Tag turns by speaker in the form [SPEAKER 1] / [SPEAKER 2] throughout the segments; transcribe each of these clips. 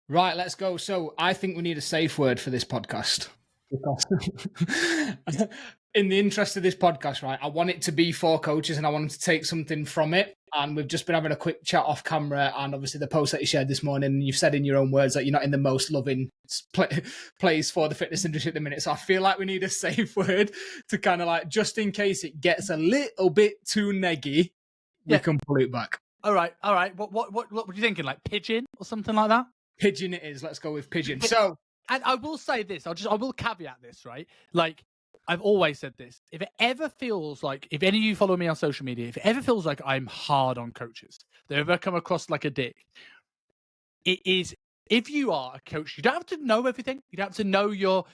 [SPEAKER 1] Right, let's go. So I think we need a safe word for this podcast. In the interest of this podcast, right, I want it to be for coaches and I want them to take something from it. And we've just been having a quick chat off camera, and obviously the post that you shared this morning, you've said in your own words that you're not in the most loving place for the fitness industry at the minute. So I feel like we need a safe word to kind of like, just in case it gets a little bit too neggy, we can pull it back.
[SPEAKER 2] All right. What were you thinking? Like pigeon or something like that?
[SPEAKER 1] Pigeon it is. Let's go with pigeon. So,
[SPEAKER 2] and I will say this. I will caveat this, right? Like, I've always said this. If it ever feels like, if any of you follow me on social media, if it ever feels like I'm hard on coaches, they ever come across like a dick, it is, if you are a coach, you don't have to know everything. You don't have to know your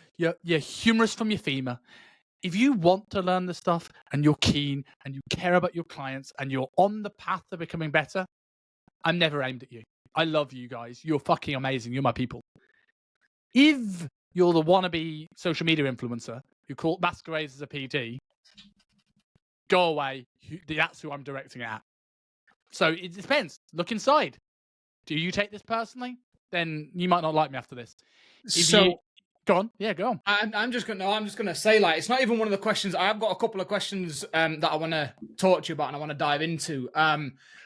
[SPEAKER 2] humerus from your femur. If you want to learn the stuff and you're keen and you care about your clients and you're on the path to becoming better, I'm never aimed at you. I love you guys. You're fucking amazing. You're my people. If you're the wannabe social media influencer who masquerades as a PD, go away. That's who I'm directing it at. So it depends. Look inside. Do you take this personally? Then you might not like me after this. Go on. Yeah, go on.
[SPEAKER 1] I'm just gonna say, like, it's not even one of the questions. I have got a couple of questions that I want to talk to you about and I want to dive into.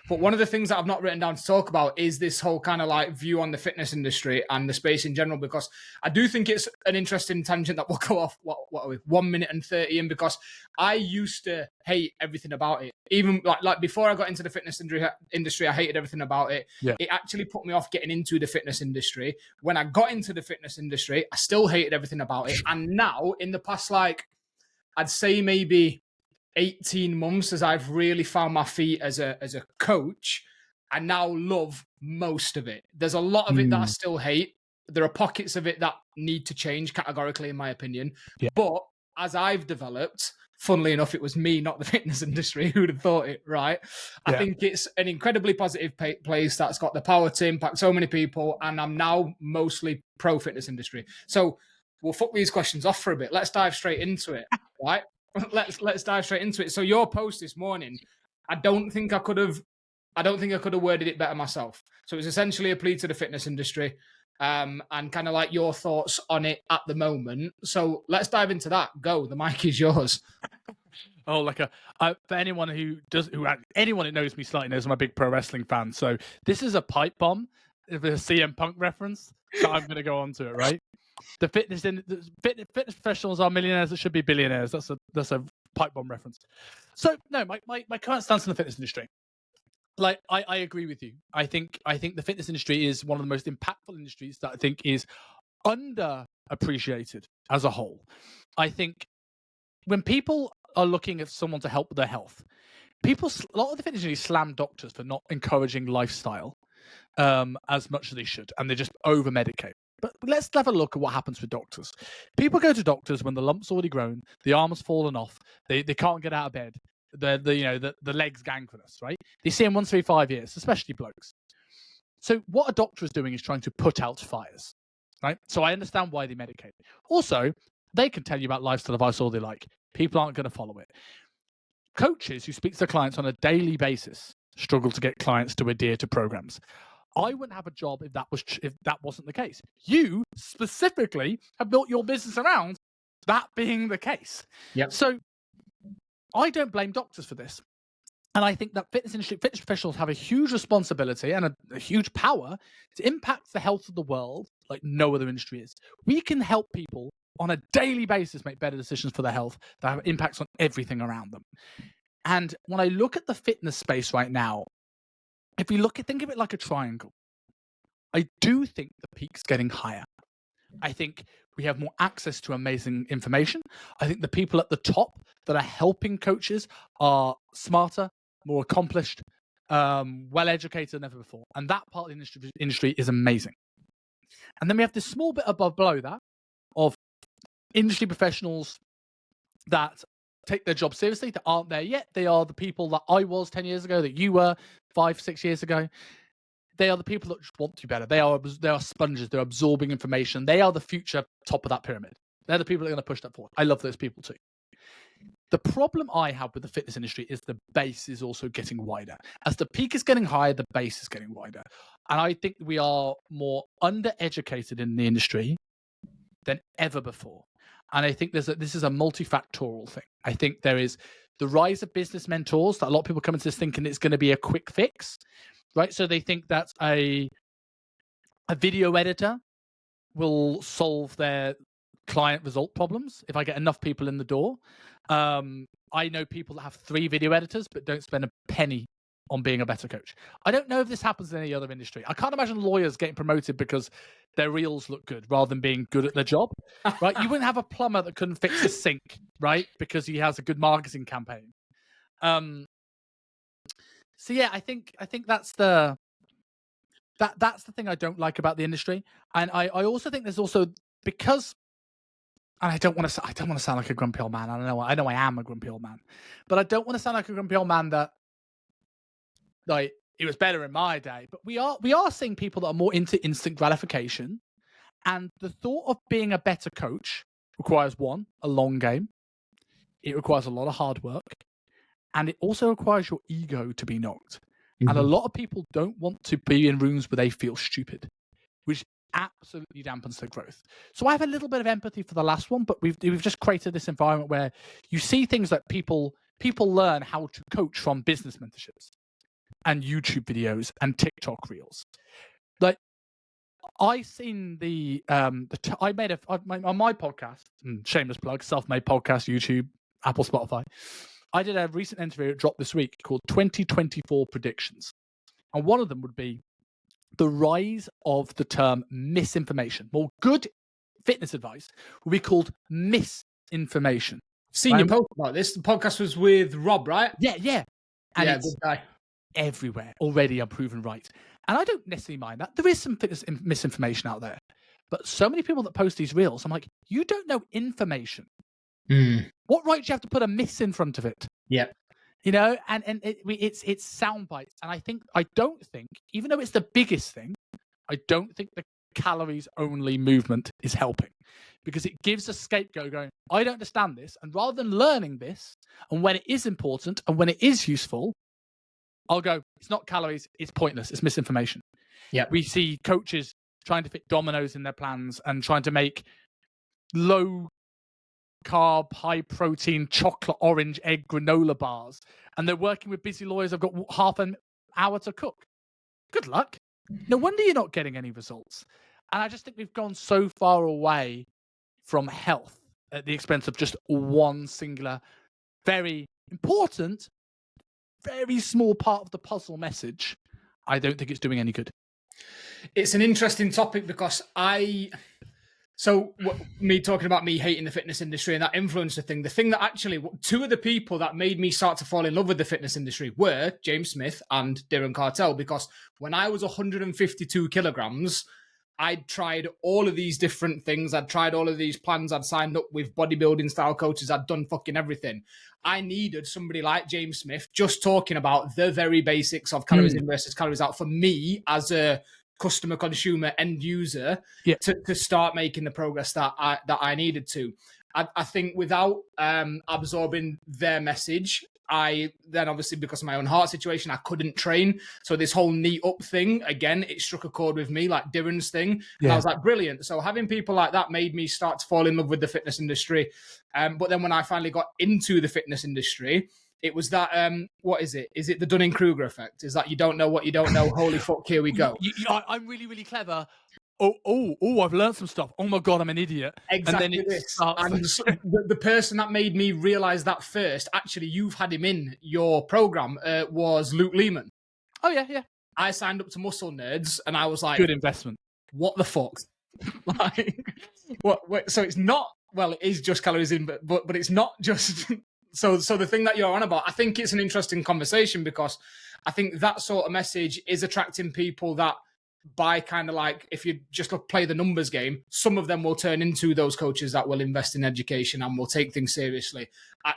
[SPEAKER 1] But one of the things that I've not written down to talk about is this whole kind of like view on the fitness industry and the space in general, because I do think it's an interesting tangent that will go off, what are we, 1 minute and 30 in, because I used to hate everything about it. Even like before I got into the fitness industry, I hated everything about it.
[SPEAKER 2] Yeah.
[SPEAKER 1] It actually put me off getting into the fitness industry. When I got into the fitness industry, I still hated everything about it. And now in the past, like, I'd say maybe 18 months, as I've really found my feet as a coach, I now love most of it. There's a lot of it that I still hate. There are pockets of it that need to change categorically, in my opinion. Yeah. But as I've developed, funnily enough, it was me, not the fitness industry. Who'd have thought it, right? Yeah. I think it's an incredibly positive place that's got the power to impact so many people. And I'm now mostly pro fitness industry. So we'll fuck these questions off for a bit. Let's dive straight into it, right? Let's dive straight into it. So your post this morning, I don't think I could have worded it better myself. So it's essentially a plea to the fitness industry, and kind of like your thoughts on it at the moment. So let's dive into that. Go. The mic is yours.
[SPEAKER 2] Oh, like for anyone who knows me slightly knows I'm a big pro wrestling fan. So this is a pipe bomb, if a CM Punk reference. So I'm going to go on to it, right? The fitness professionals are millionaires that should be billionaires. That's a pipe bomb reference. So no, my current stance in the fitness industry. Like I agree with you. I think the fitness industry is one of the most impactful industries that I think is underappreciated as a whole. I think when people are looking at someone to help with their health, a lot of the fitness industry slam doctors for not encouraging lifestyle as much as they should, and they just over medicate. But let's have a look at what happens with doctors. People go to doctors when the lump's already grown, the arm has fallen off, they can't get out of bed, the legs gangrenous, right? They see them once every 5 years, especially blokes. So what a doctor is doing is trying to put out fires, right? So I understand why they medicate. Also, they can tell you about lifestyle advice all they like. People aren't going to follow it. Coaches who speak to their clients on a daily basis struggle to get clients to adhere to programs. I wouldn't have a job if that wasn't the case. You specifically have built your business around that being the case.
[SPEAKER 1] Yep.
[SPEAKER 2] So I don't blame doctors for this. And I think that fitness professionals have a huge responsibility and a huge power to impact the health of the world like no other industry is. We can help people on a daily basis make better decisions for their health that have impacts on everything around them. And when I look at the fitness space right now, if we think of it like a triangle, I do think the peak's getting higher. I think we have more access to amazing information. I think the people at the top that are helping coaches are smarter, more accomplished, well-educated than ever before. And that part of the industry is amazing. And then we have this small bit below that of industry professionals that take their job seriously, that aren't there yet. They are the people that I was 10 years ago, that you were 5-6 years ago. They are the people that just want to be better. They are sponges. They're absorbing information. They are the future top of that pyramid. They're the people that are going to push that forward. I love those people too. The problem I have with the fitness industry is the base is also getting wider. As the peak is getting higher, the base is getting wider. And I think we are more undereducated in the industry than ever before. And I think this is a multifactorial thing. I think there is the rise of business mentors that a lot of people come into this thinking it's going to be a quick fix, right? So they think that a video editor will solve their client result problems if I get enough people in the door. I know people that have 3 video editors but don't spend a penny on being a better coach. I don't know if this happens in any other industry. I can't imagine lawyers getting promoted because their reels look good rather than being good at their job, right? You wouldn't have a plumber that couldn't fix a sink, right? Because he has a good marketing campaign. So yeah, I think that's the thing I don't like about the industry. And I also think there's also, because, and I don't want to sound like a grumpy old man. I know I am a grumpy old man, but I don't want to sound like a grumpy old man that, like, it was better in my day. But we are seeing people that are more into instant gratification, and the thought of being a better coach requires, one, a long game. It requires a lot of hard work, and it also requires your ego to be knocked. Mm-hmm. And a lot of people don't want to be in rooms where they feel stupid, which absolutely dampens their growth. So I have a little bit of empathy for the last one, but we've just created this environment where you see things like people learn how to coach from business mentorships and YouTube videos and TikTok reels. Like, I seen on my podcast, shameless plug, self-made podcast, YouTube, Apple, Spotify. I did a recent interview that dropped this week called 2024 Predictions. And one of them would be the rise of the term misinformation. Well, good fitness advice will be called misinformation.
[SPEAKER 1] Seen you post about this. The podcast was with Rob, right?
[SPEAKER 2] Yeah. And
[SPEAKER 1] yeah,
[SPEAKER 2] it's
[SPEAKER 1] good guy.
[SPEAKER 2] Everywhere. Already I'm proven right. And I don't necessarily mind that. There is some fitness misinformation out there. But so many people that post these reels, I'm like, you don't know information. What right do you have to put a miss in front of it?
[SPEAKER 1] Yeah.
[SPEAKER 2] You know, and it's sound bites. And I don't think, even though it's the biggest thing, I don't think the calories only movement is helping, because it gives a scapegoat going, I don't understand this. And rather than learning this, and when it is important and when it is useful, I'll go, it's not calories, it's pointless, it's misinformation.
[SPEAKER 1] Yeah.
[SPEAKER 2] We see coaches trying to fit dominoes in their plans and trying to make low carb, high protein, chocolate, orange, egg, granola bars. And they're working with busy lawyers. I've got half an hour to cook. Good luck. No wonder you're not getting any results. And I just think we've gone so far away from health at the expense of just one singular, very important, very small part of the puzzle message. I don't think it's doing any good.
[SPEAKER 1] It's an interesting topic because me talking about me hating the fitness industry and that influencer thing, the thing that actually, 2 of the people that made me start to fall in love with the fitness industry were James Smith and Darren Cartel, because when I was 152 kilograms, I'd tried all of these different things. I'd tried all of these plans. I'd signed up with bodybuilding style coaches. I'd done fucking everything. I needed somebody like James Smith just talking about the very basics of calories in versus calories out for me as a customer, consumer, end user to start making the progress that I needed to. I think without absorbing their message, I then obviously, because of my own heart situation, I couldn't train. So this whole neat up thing, again, it struck a chord with me, like Darren's thing. And I was like, brilliant. So having people like that made me start to fall in love with the fitness industry. But then when I finally got into the fitness industry, it was that, what is it? Is it the Dunning-Kruger effect? Is that you don't know what you don't know? Holy fuck, here we go.
[SPEAKER 2] I'm really, really clever. Oh, I've learned some stuff. Oh my God, I'm an idiot.
[SPEAKER 1] Exactly. And then the person that made me realize that first, actually, you've had him in your program, was Luke Lehman.
[SPEAKER 2] Oh, yeah.
[SPEAKER 1] I signed up to Muscle Nerds and I was like,
[SPEAKER 2] good investment.
[SPEAKER 1] What the fuck? Like, what? So it's not, well, it is just calories in, but it's not just. So the thing that you're on about, I think it's an interesting conversation, because I think that sort of message is attracting people that, by kind of like, if you just play the numbers game, some of them will turn into those coaches that will invest in education and will take things seriously.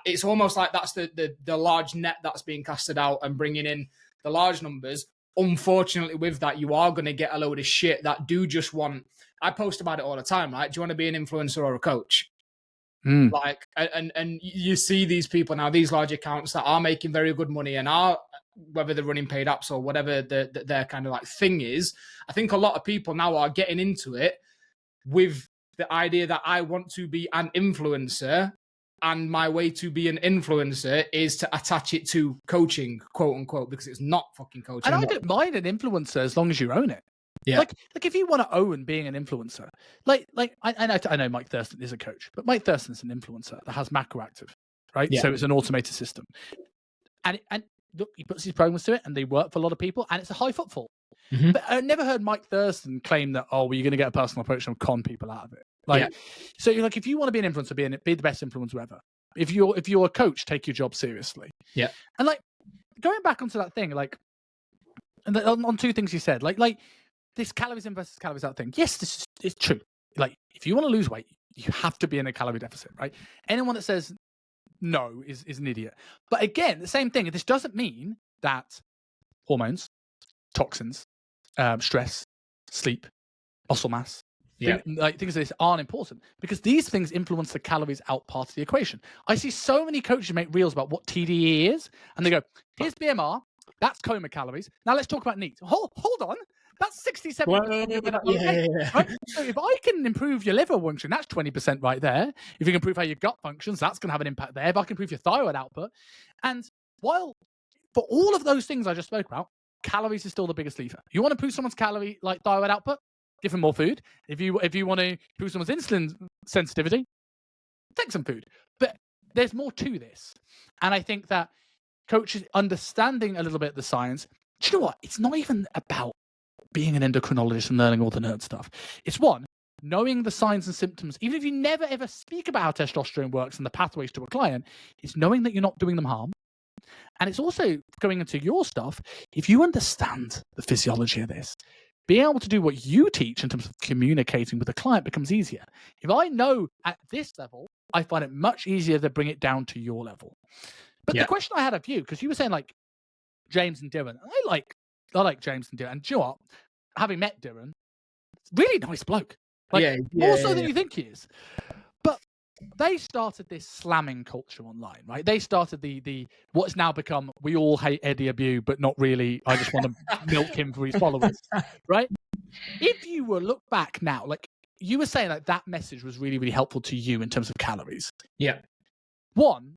[SPEAKER 1] It's almost like that's the large net that's being casted out and bringing in the large numbers. Unfortunately, with that, you are going to get a load of shit that do just want, I post about it all the time, right? Do you want to be an influencer or a coach? Like, and you see these people now, these large accounts that are making very good money and are whether they're running paid apps or whatever their kind of like thing is. I think a lot of people now are getting into it with the idea that I want to be an influencer, and my way to be an influencer is to attach it to coaching, quote unquote, because it's not fucking coaching.
[SPEAKER 2] And I don't mind an influencer as long as you own it.
[SPEAKER 1] Yeah.
[SPEAKER 2] Like if you want to own being an influencer, I know Mike Thurston is a coach, but Mike Thurston's an influencer that has Macroactive, right?
[SPEAKER 1] Yeah.
[SPEAKER 2] So it's an automated system, and look, he puts his programs to it, and they work for a lot of people, and it's a high footfall.
[SPEAKER 1] Mm-hmm.
[SPEAKER 2] But I never heard Mike Thurston claim that, well, you're going to get a personal approach and con people out of it. So you're like, if you want to be an influencer, be the best influencer ever. If you're a coach, take your job seriously.
[SPEAKER 1] Yeah.
[SPEAKER 2] And like going back onto that thing, like, and on two things you said, like this calories in versus calories out thing. Yes, this is true. Like if you want to lose weight, you have to be in a calorie deficit, right? Anyone that says no is an idiot. But again, the same thing. This doesn't mean that hormones, toxins, stress, sleep, muscle mass, things like this aren't important, because these things influence the calories out part of the equation. I see so many coaches make reels about what TDE is, and they go, here's BMR, that's coma calories. Now let's talk about NEAT. Hold on. That's 67%. Right? So if I can improve your liver function, that's 20% right there. If you can improve how your gut functions, that's going to have an impact there. If I can improve your thyroid output. And while for all of those things I just spoke about, calories is still the biggest lever. You want to improve someone's thyroid output? Give them more food. If you want to improve someone's insulin sensitivity, take some food. But there's more to this. And I think that coaches understanding a little bit of the science, do you know what? It's not even about being an endocrinologist and learning all the nerd stuff. It's knowing the signs and symptoms, even if you never ever speak about how testosterone works and the pathways to a client, it's knowing that you're not doing them harm. And it's also going into your stuff. If you understand the physiology of this, being able to do what you teach in terms of communicating with the client becomes easier. If I know at this level, I find it much easier to bring it down to your level. But the question I had of you, because you were saying like James and Dylan, I like James and Dylan. And do you know what? Having met Dylan, really nice bloke. More so than you think he is. But they started this slamming culture online, right? They started the what's now become, we all hate Eddie Abu, but not really. I just want to milk him for his followers, right? If you were look back now, like you were saying, like that message was really, really helpful to you in terms of calories.
[SPEAKER 1] Yeah.
[SPEAKER 2] One,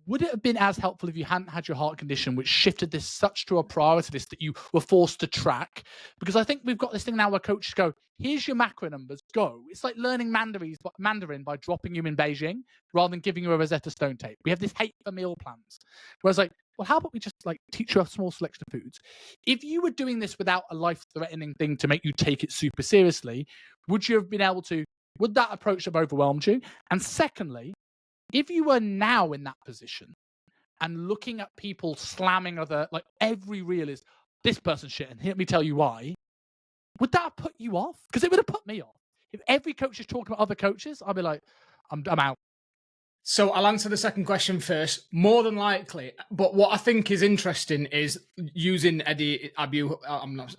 [SPEAKER 2] would it have been as helpful if you hadn't had your heart condition, which shifted this such to a priority list that you were forced to track? Because I think we've got this thing now where coaches go, here's your macro numbers, go. It's like learning Mandarin by dropping you in Beijing rather than giving you a Rosetta Stone tape. We have this hate for meal plans. Whereas like, well, how about we just like teach you a small selection of foods? If you were doing this without a life-threatening thing to make you take it super seriously, would you have been able to, would that approach have overwhelmed you? And secondly, if you were now in that position and looking at people slamming like every reel is this person's shit, and let me tell you why, would that have put you off? Because it would have put me off. If every coach is talking about other coaches, I'd be like, I'm out.
[SPEAKER 1] So I'll answer the second question first. More than likely, but what I think is interesting is using Eddie Abu.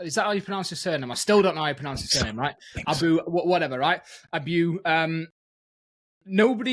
[SPEAKER 1] Is that how you pronounce his surname? I still don't know how you pronounce his surname, right? Abu, whatever, right? Abu. Nobody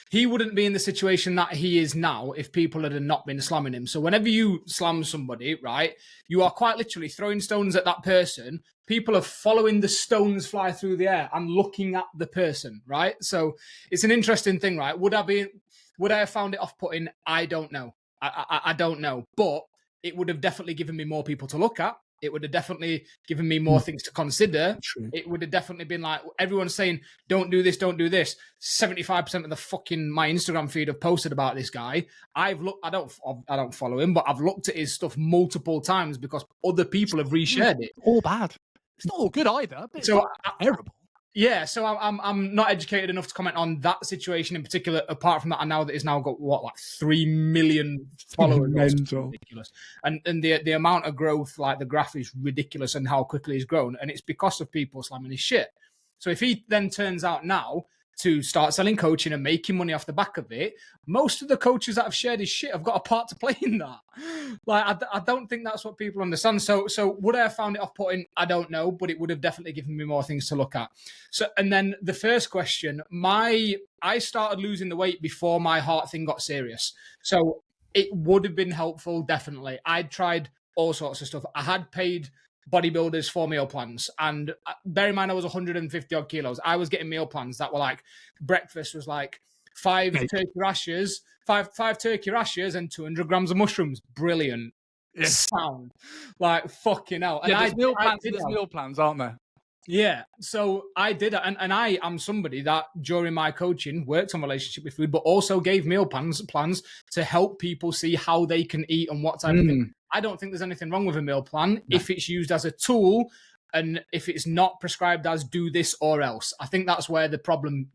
[SPEAKER 1] he wouldn't be in the situation that he is now if people had not been slamming him. So whenever you slam somebody, right, you are quite literally throwing stones at that person. People are following the stones fly through the air and looking at the person, right? So it's an interesting thing, right? Would I have found it off-putting? I don't know. I don't know. But it would have definitely given me more people to look at. It would have definitely given me more things to consider.
[SPEAKER 2] True.
[SPEAKER 1] It would have definitely been like, everyone's saying, don't do this, don't do this. 75% of the fucking my Instagram feed have posted about this guy. I've looked, I don't follow him, but I've looked at his stuff multiple times because other people have reshared it.
[SPEAKER 2] All bad. It's not all good either, but it's terrible.
[SPEAKER 1] Yeah, so I'm not educated enough to comment on that situation in particular. Apart from that, I know that he's now got like 3 million followers. Ridiculous, and the amount of growth, like the graph is ridiculous, and how quickly he's grown, and it's because of people slamming his shit. So if he then turns out now to start selling coaching and making money off the back of it, most of the coaches that have shared his shit have got a part to play in that. Like, I don't think that's what people understand. So would I have found it off-putting? I don't know, but it would have definitely given me more things to look at. So, and then the first question, I started losing the weight before my heart thing got serious. So it would have been helpful, definitely. I'd tried all sorts of stuff. I had paid bodybuilders for meal plans, and bear in mind I was 150 odd kilos. I was getting meal plans that were like, breakfast was like five turkey rashers and 200 grams of mushrooms. Brilliant. Sound like fucking hell. And
[SPEAKER 2] there's meal plans, aren't there?
[SPEAKER 1] Yeah, so I did it, and I am somebody that during my coaching worked on relationship with food, but also gave meal plans to help people see how they can eat and what type of thing. I don't think there's anything wrong with a meal plan if it's used as a tool, and if it's not prescribed as do this or else. I think that's where the problem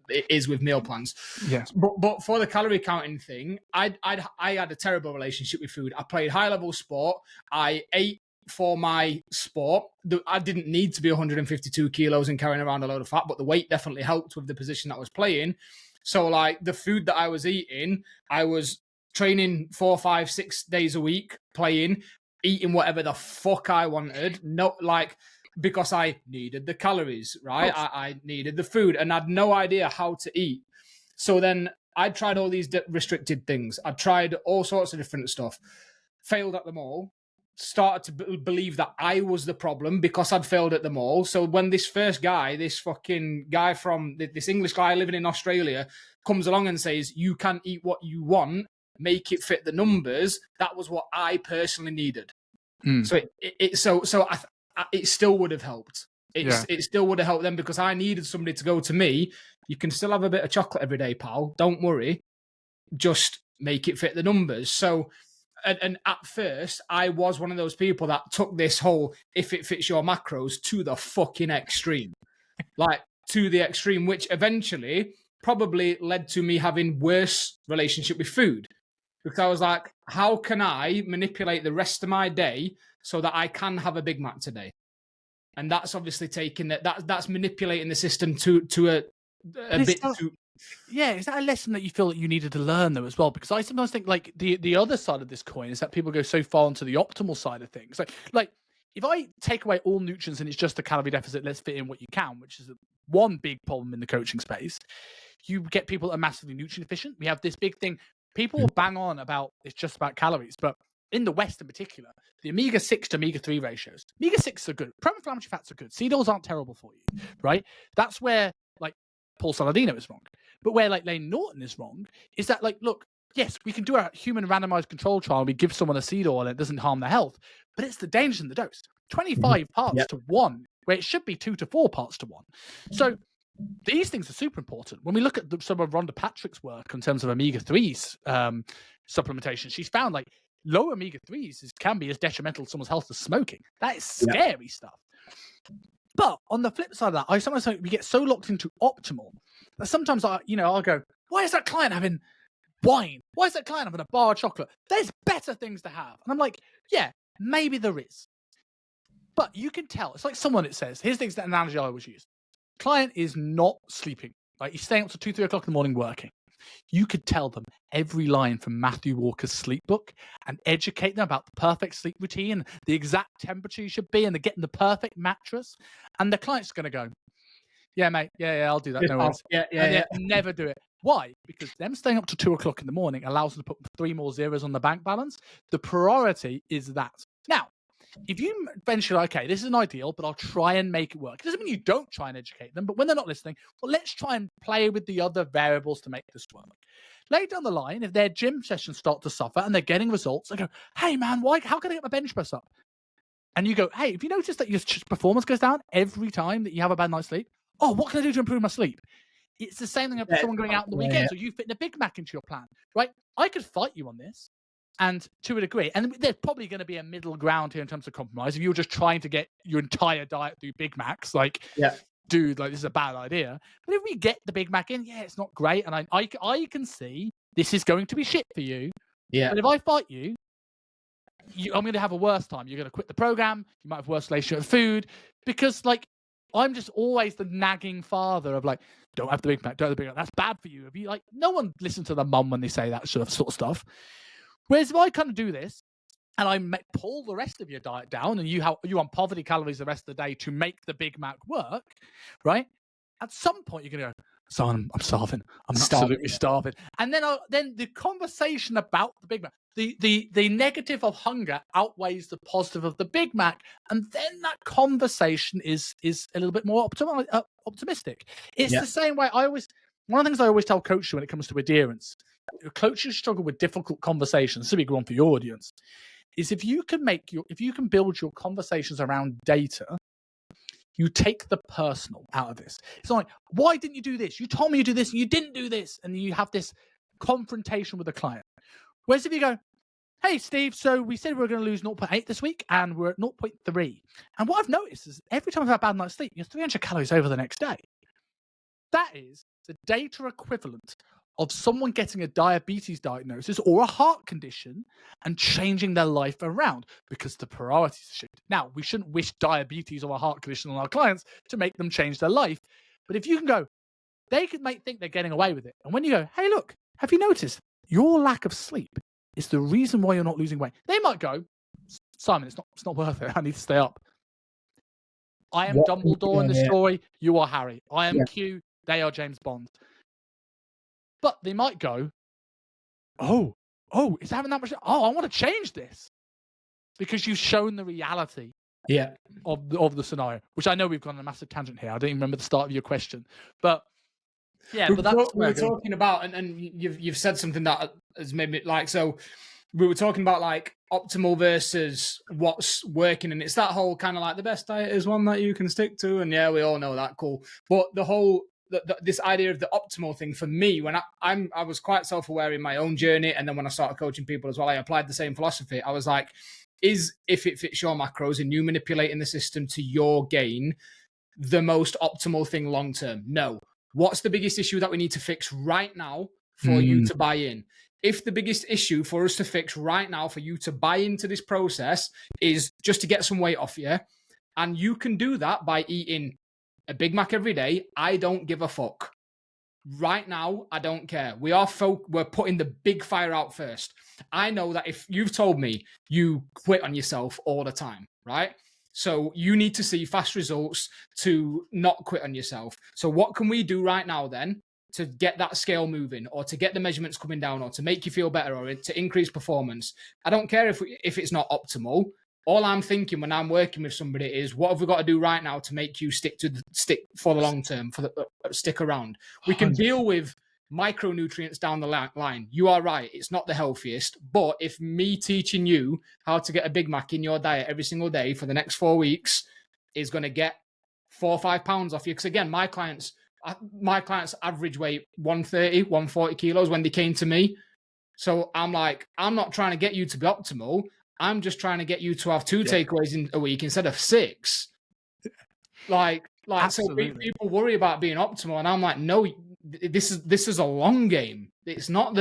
[SPEAKER 1] is with meal plans.
[SPEAKER 2] Yeah.
[SPEAKER 1] But for the calorie counting thing, I had a terrible relationship with food. I played high level sport. I ate for my sport. I didn't need to be 152 kilos and carrying around a load of fat, but the weight definitely helped with the position that I was playing. So like the food that I was eating, I was training 4, 5, 6 days a week, playing, eating whatever the fuck I wanted. Because I needed the calories, right? I needed the food and I had no idea how to eat. So then I tried all these restricted things. I tried all sorts of different stuff, failed at them all. Started to believe that I was the problem because I'd failed at them all. So when this first guy, this fucking guy from this English guy living in Australia comes along and says, you can eat what you want, make it fit the numbers, that was what I personally needed. So it still would have helped. It still would have helped them because I needed somebody to go to me. You can still have a bit of chocolate every day, pal. Don't worry. Just make it fit the numbers. So, and at first, I was one of those people that took this whole if it fits your macros to the fucking extreme. Like, to the extreme, which eventually probably led to me having worse relationship with food. Because I was like, how can I manipulate the rest of my day so that I can have a Big Mac today? And that's obviously taking that's manipulating the system to a bit too.
[SPEAKER 2] Yeah, is that a lesson that you feel that you needed to learn though as well? Because I sometimes think like the other side of this coin is that people go so far onto the optimal side of things. Like if I take away all nutrients and it's just a calorie deficit, let's fit in what you can, which is one big problem in the coaching space. You get people that are massively nutrient deficient. We have this big thing. People will bang on about it's just about calories, but in the West in particular, the omega-6 to omega-3 ratios. Omega-6 are good. Pro-inflammatory fats are good. Seed oils aren't terrible for you, right? That's where like Paul Saladino is wrong. But where like Lane Norton is wrong is that like, look, yes, we can do a human randomized control trial and we give someone a seed oil and it doesn't harm their health, but it's the danger in the dose. 25 parts to 1, where it should be 2 to 4 parts to 1. So these things are super important. When we look at some of Rhonda Patrick's work in terms of omega-3s supplementation, she's found like low omega-3s can be as detrimental to someone's health as smoking. That is scary stuff. But on the flip side of that, I sometimes think we get so locked into optimal that sometimes I'll go, why is that client having wine? Why is that client having a bar of chocolate? There's better things to have. And I'm like, yeah, maybe there is. But you can tell. It's like someone that says, here's the analogy I always use. Client is not sleeping. Like he's staying up to 2, 3 o'clock in the morning working. You could tell them every line from Matthew Walker's sleep book and educate them about the perfect sleep routine, the exact temperature you should be, and they're getting the perfect mattress. And the client's going to go, yeah, mate, yeah, I'll do that. No worries. Yeah. Never do it. Why? Because them staying up to 2 o'clock in the morning allows them to put 3 more zeros on the bank balance. The priority is that. Now, if you eventually, okay, this is an ideal, but I'll try and make it work. It doesn't mean you don't try and educate them, but when they're not listening, well, let's try and play with the other variables to make this work. Later down the line, if their gym sessions start to suffer and they're getting results, they go, hey, man, how can I get my bench press up? And you go, hey, if you notice that your performance goes down every time that you have a bad night's sleep, oh, what can I do to improve my sleep? It's the same thing as someone going out on the weekend. So you fit the Big Mac into your plan, right? I could fight you on this. And to a degree, and there's probably going to be a middle ground here in terms of compromise. If you're just trying to get your entire diet through Big Macs, dude, like this is a bad idea. But if we get the Big Mac in, it's not great. And I can see this is going to be shit for you. Yeah. But if I fight you, I'm going to have a worse time. You're going to quit the program. You might have worse relationship with food because like, I'm just always the nagging father of like, don't have the Big Mac, don't have the Big Mac. That's bad for you. If you like, no one listens to the mum when they say that sort of stuff. Whereas if I kind of do this and I pull the rest of your diet down and you on poverty calories the rest of the day to make the Big Mac work, right? At some point you're going to go, Son, I'm starving. I'm absolutely starving. And then the conversation about the Big Mac, the negative of hunger outweighs the positive of the Big Mac, and then that conversation is a little bit more optimistic. It's the same way one of the things I always tell coaches when it comes to adherence, coaches struggle with difficult conversations. This will be good one for your audience. Is if you can build your conversations around data, you take the personal out of this. It's like, why didn't you do this? You told me you do this, and you didn't do this, and you have this confrontation with the client. Whereas if you go, hey, Steve, so we said we were going to lose 0.8 this week, and we're at 0.3. And what I've noticed is every time I've had a bad night's sleep, you're 300 calories over the next day. That is the data equivalent of someone getting a diabetes diagnosis or a heart condition and changing their life around because the priorities shift. Now, we shouldn't wish diabetes or a heart condition on our clients to make them change their life. But if you can go, they could think they're getting away with it. And when you go, hey, look, have you noticed your lack of sleep is the reason why you're not losing weight? They might go, Simon, it's not worth it. I need to stay up. I am Dumbledore in the story. You are Harry. I am Q. They are James Bond. But they might go, oh, it's having that much. Oh, I want to change this because you've shown the reality of the scenario, which I know we've gone on a massive tangent here. I don't even remember the start of your question, but yeah, we
[SPEAKER 1] were talking about, and you've said something that has made me like, so we were talking about like optimal versus what's working, and it's that whole kind of like the best diet is one that you can stick to, and yeah, we all know that, cool. But the whole this idea of the optimal thing for me, when I was quite self-aware in my own journey, and then when I started coaching people as well, I applied the same philosophy. I was like, if it fits your macros and you manipulating the system to your gain, the most optimal thing long term? No. What's the biggest issue that we need to fix right now for you to buy in? If the biggest issue for us to fix right now for you to buy into this process is just to get some weight off you, and you can do that by eating a Big Mac every day, I don't give a fuck. Right now, I don't care. We're putting the big fire out first. I know that if you've told me you quit on yourself all the time, right? So you need to see fast results to not quit on yourself. So what can we do right now then to get that scale moving, or to get the measurements coming down, or to make you feel better, or to increase performance? I don't care if it's not optimal. All I'm thinking when I'm working with somebody is, what have we got to do right now to make you stick for the long term, stick around? We can deal with micronutrients down the line. You are right. It's not the healthiest, but if me teaching you how to get a Big Mac in your diet every single day for the next 4 weeks is going to get 4 or 5 pounds off you. Because again, my clients average weight 130, 140 kilos when they came to me. So I'm like, I'm not trying to get you to be optimal. I'm just trying to get you to have 2 takeaways in a week instead of 6. Like Absolutely. So people worry about being optimal, and I'm like, no, this is a long game. It's not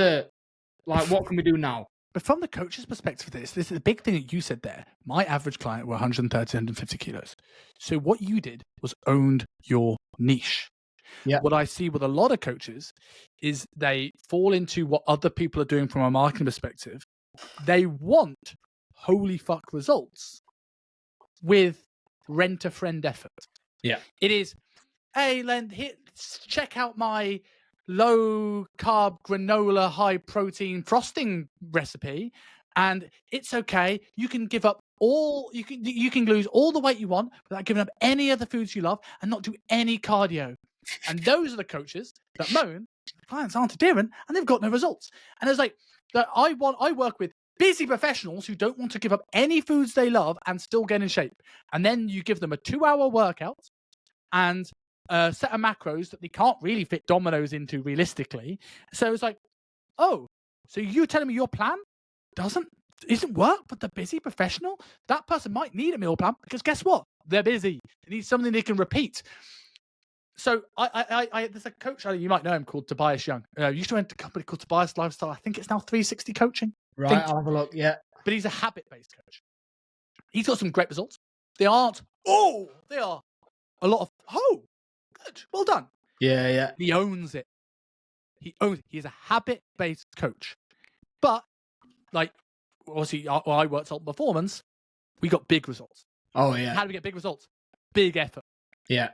[SPEAKER 1] what can we do now?
[SPEAKER 2] But from the coach's perspective, this is the big thing that you said there. My average client were 130, 150 kilos. So what you did was owned your niche. Yeah. What I see with a lot of coaches is they fall into what other people are doing from a marketing perspective. They want holy fuck results with rent-a-friend effort.
[SPEAKER 1] Yeah.
[SPEAKER 2] It is, hey, Len, check out my low-carb granola high-protein frosting recipe, and it's okay. You can give up you can lose all the weight you want without giving up any other foods you love and not do any cardio. And those are the coaches that moan clients aren't adherent and they've got no results. And it's like that I work with busy professionals who don't want to give up any foods they love and still get in shape. And then you give them a 2-hour workout and a set of macros that they can't really fit dominoes into realistically. So it's like, oh, so you're telling me your plan isn't work, but the busy professional, that person might need a meal plan because guess what? They're busy. They need something they can repeat. So there's a coach, you might know him, called Tobias Young. Used to run a company called Tobias Lifestyle. I think it's now 360 Coaching.
[SPEAKER 1] Right, I'll have a look, yeah.
[SPEAKER 2] But he's a habit-based coach. He's got some great results. They are a lot of, good, well done.
[SPEAKER 1] Yeah.
[SPEAKER 2] He owns it. He's a habit-based coach. But, like, obviously, I worked on performance. We got big results.
[SPEAKER 1] Oh, yeah.
[SPEAKER 2] How do we get big results? Big effort.
[SPEAKER 1] Yeah.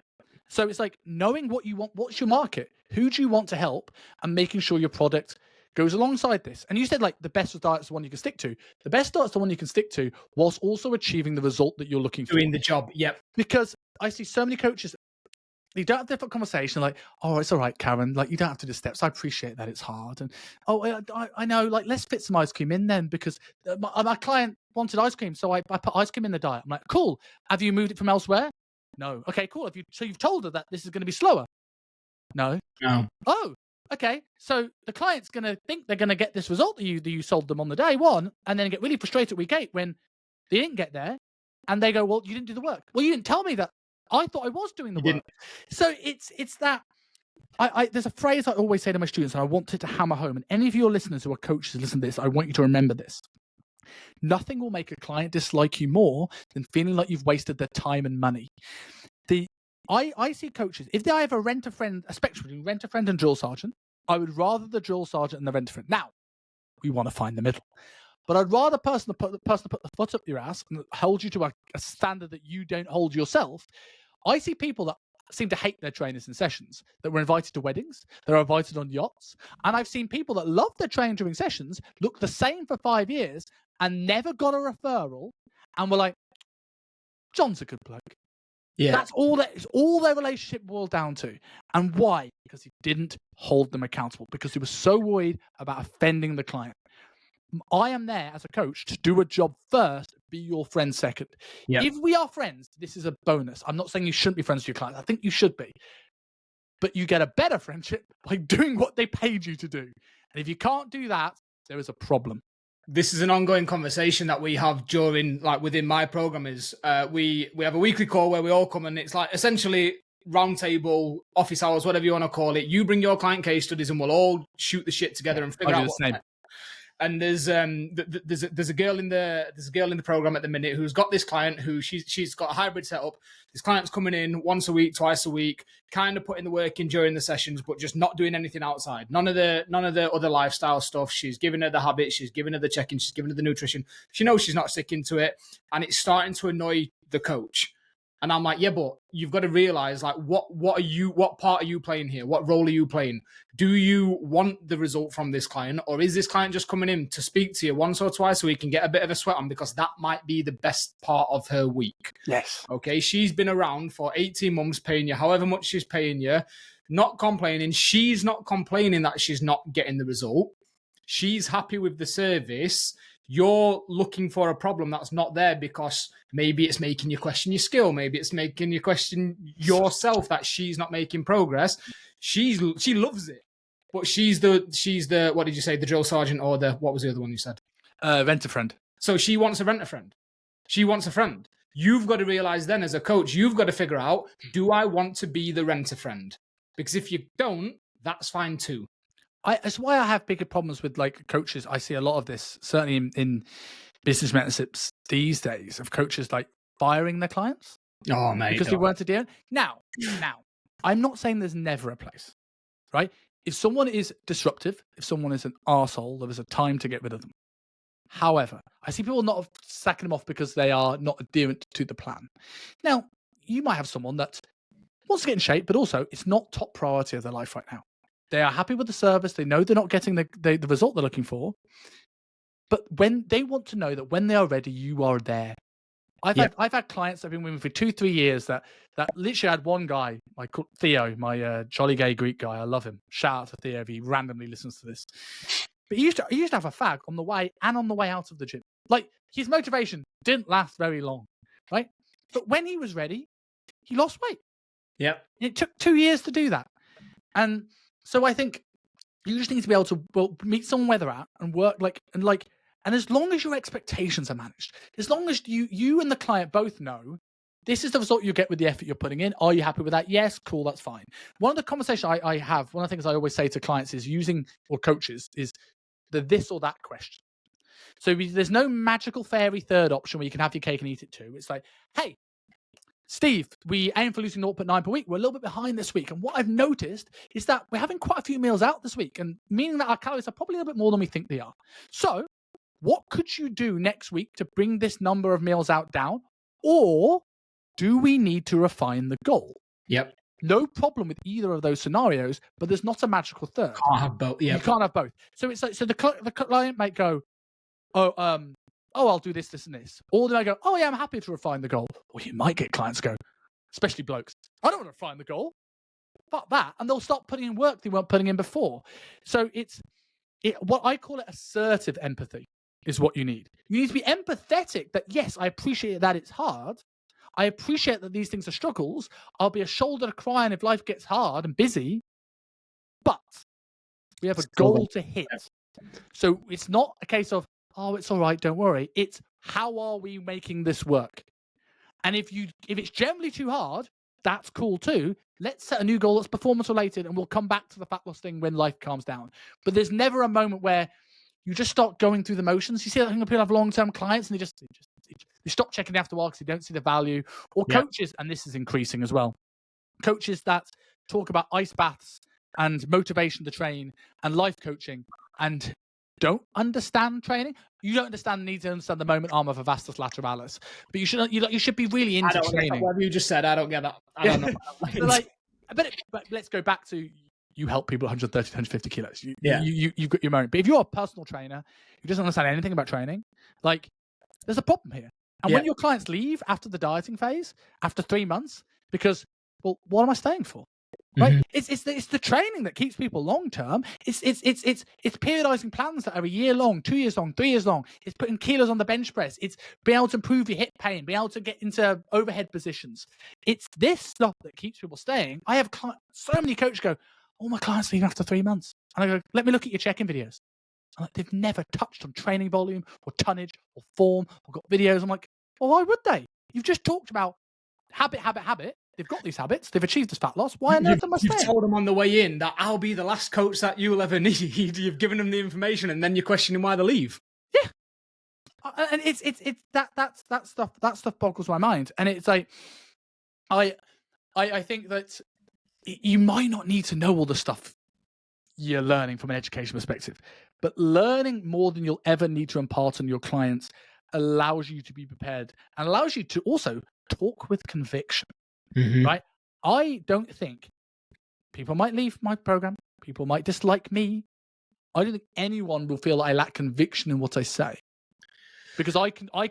[SPEAKER 2] So it's like knowing what you want, what's your market, who do you want to help, and making sure your product goes alongside this. And you said like the best diet is the one you can stick to. The best diet is the one you can stick to whilst also achieving the result that you're looking for.
[SPEAKER 1] Doing the job, yep.
[SPEAKER 2] Because I see so many coaches, you don't have difficult conversation like, oh, it's all right, Karen. Like, you don't have to do steps. I appreciate that it's hard. And, oh, I know, like, let's fit some ice cream in then because my client wanted ice cream. So I put ice cream in the diet. I'm like, cool. Have you moved it from elsewhere? No. Okay, cool. So you've told her that this is going to be slower? No.
[SPEAKER 1] No.
[SPEAKER 2] Oh, okay. So the client's going to think they're going to get this result that you sold them on the day one and then get really frustrated at week 8 when they didn't get there. And they go, well, you didn't do the work. Well, you didn't tell me that. I thought I was doing the work. So it's that. There's a phrase I always say to my students, and I want it to hammer home. And any of your listeners who are coaches listen to this, I want you to remember this. Nothing will make a client dislike you more than feeling like you've wasted their time and money. I see coaches, if I have a rent-a-friend, a spectrum between rent-a-friend and drill sergeant, I would rather the drill sergeant and the rent-a-friend. Now, we want to find the middle. But I'd rather the person to put the foot up your ass and hold you to a standard that you don't hold yourself. I see people that seem to hate their trainers in sessions, that were invited to weddings, that are invited on yachts. And I've seen people that love their training during sessions, look the same for 5 years and never got a referral. And were like, John's a good bloke. Yeah. That's all their relationship boiled down to. And why? Because he didn't hold them accountable, because he was so worried about offending the client. I am there as a coach to do a job first, be your friend second. Yep. If we are friends, this is a bonus. I'm not saying you shouldn't be friends with your clients. I think you should be. But you get a better friendship by doing what they paid you to do. And if you can't do that, there is a problem.
[SPEAKER 1] This is an ongoing conversation that we have during, like, within my program is we have a weekly call where we all come, and it's like essentially roundtable, office hours, whatever you want to call it. You bring your client case studies and we'll all shoot the shit together and figure out what. And there's a girl in the program at the minute who's got this client who she's got a hybrid setup. This client's coming in once a week, twice a week, kind of putting the work in during the sessions, but just not doing anything outside. None of the other lifestyle stuff. She's giving her the habits, she's giving her the check-in, she's giving her the nutrition. She knows she's not sticking to it, and it's starting to annoy the coach. And I'm like, yeah, but you've got to realize, like, what part are you playing here? What role are you playing? Do you want the result from this client, or is this client just coming in to speak to you once or twice so we can get a bit of a sweat on, because that might be the best part of her week?
[SPEAKER 2] Yes.
[SPEAKER 1] Okay. She's been around for 18 months paying you however much she's paying you, not complaining. She's not complaining that she's not getting the result. She's happy with the service. You're looking for a problem that's not there because maybe it's making you question your skill. Maybe it's making you question yourself that she's not making progress. She loves it, but she's the what did you say? The drill sergeant, or what was the other one you said?
[SPEAKER 2] Rent-a-friend.
[SPEAKER 1] So she wants a rent-a-friend. She wants a friend. You've got to realize then, as a coach, you've got to figure out, do I want to be the rent-a-friend? Because if you don't, that's fine too.
[SPEAKER 2] That's why I have bigger problems with, like, coaches. I see a lot of this, certainly in business mentorships these days, of coaches like firing their clients.
[SPEAKER 1] Oh, mate.
[SPEAKER 2] Because they weren't a deal. Now, I'm not saying there's never a place, right? If someone is disruptive, if someone is an arsehole, there is a time to get rid of them. However, I see people not sacking them off because they are not adherent to the plan. Now, you might have someone that wants to get in shape, but also it's not top priority of their life right now. They are happy with the service. They know they're not getting the result they're looking for. But when they want to know that when they are ready, you are there. I've had clients that have been with me for 2-3 years that literally had one guy, Theo, my jolly gay Greek guy. I love him. Shout out to Theo if he randomly listens to this. But he used to have a fag on the way and on the way out of the gym. Like, his motivation didn't last very long, right? But when he was ready, he lost weight.
[SPEAKER 1] Yeah.
[SPEAKER 2] It took 2 years to do that. And so I think you just need to be able to meet someone where they're at and work and as long as your expectations are managed, as long as you and the client both know this is the result you get with the effort you're putting in. Are you happy with that? Yes, cool, that's fine. One of the conversations I have, one of the things I always say to clients is or coaches is the this or that question. So there's no magical fairy third option where you can have your cake and eat it too. It's like, hey, Steve, we aim for losing 0.9 per week. We're a little bit behind this week. And what I've noticed is that we're having quite a few meals out this week, and meaning that our calories are probably a little bit more than we think they are. So what could you do next week to bring this number of meals out down? Or do we need to refine the goal?
[SPEAKER 1] Yep.
[SPEAKER 2] No problem with either of those scenarios, but there's not a magical third.
[SPEAKER 1] Can't have both. Yeah.
[SPEAKER 2] You can't have both. So it's like, so the client might go, oh, I'll do this, this, and this. Or then I go, oh yeah, I'm happy to refine the goal. Or you might get clients go, especially blokes, I don't want to refine the goal. Fuck that. And they'll start putting in work they weren't putting in before. So what I call it assertive empathy is what you need. You need to be empathetic that, yes, I appreciate that it's hard. I appreciate that these things are struggles. I'll be a shoulder to cry on if life gets hard and busy. But we have a goal to hit. So it's not a case of, oh, it's all right, don't worry. It's how are we making this work? And if it's generally too hard, that's cool too. Let's set a new goal that's performance related, and we'll come back to the fat loss thing when life calms down. But there's never a moment where you just start going through the motions. You see, I think people have long-term clients and they stop checking after a while because they don't see the value. Or coaches, and this is increasing as well. Coaches that talk about ice baths and motivation to train and life coaching and don't understand training. You don't need to understand the moment arm of a vastus lateralis, but you should be really into training.
[SPEAKER 1] Whatever you just said, I don't get that. I don't know.
[SPEAKER 2] But let's go back to, you help people 130 to 150 kilos. You've got your moment. But if you're a personal trainer who doesn't understand anything about training, like, there's a problem here. And when your clients leave after the dieting phase, after 3 months, because, well, what am I staying for? Right? Mm-hmm. It's the training that keeps people long term. It's periodizing plans that are a year long, 2 years long, 3 years long. It's putting kilos on the bench press. It's being able to improve your hip pain, being able to get into overhead positions. It's this stuff that keeps people staying. I have so many coaches go, oh, my clients leave after 3 months. And I go, let me look at your check-in videos. I'm like, they've never touched on training volume or tonnage or form or got videos. I'm like, well, why would they? You've just talked about habit. They've got these habits. They've achieved this fat loss. Why on earth am I staying?
[SPEAKER 1] You've told them on the way in that I'll be the last coach that you'll ever need. You've given them the information, and then you're questioning why they leave.
[SPEAKER 2] Yeah, and it's that stuff boggles my mind. And it's like, I think that you might not need to know all the stuff you're learning from an education perspective, but learning more than you'll ever need to impart on your clients allows you to be prepared and allows you to also talk with conviction. Mm-hmm. Right? I don't think people might leave my program. People might dislike me. I don't think anyone will feel I lack conviction in what I say, because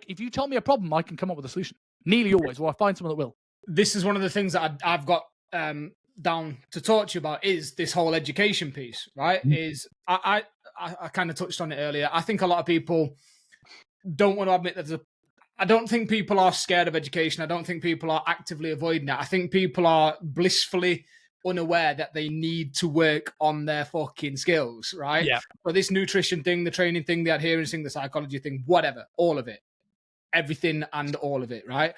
[SPEAKER 2] if you tell me a problem, I can come up with a solution. Nearly always, or I find someone that will.
[SPEAKER 1] This is one of the things that I've got down to talk to you about, is this whole education piece. Right? Mm-hmm. Is I kind of touched on it earlier. I think a lot of people don't want to admit that I don't think people are scared of education. I don't think people are actively avoiding it. I think people are blissfully unaware that they need to work on their fucking skills, right? Yeah. But this nutrition thing, the training thing, the adherence thing, the psychology thing, whatever, all of it, everything and all of it, right?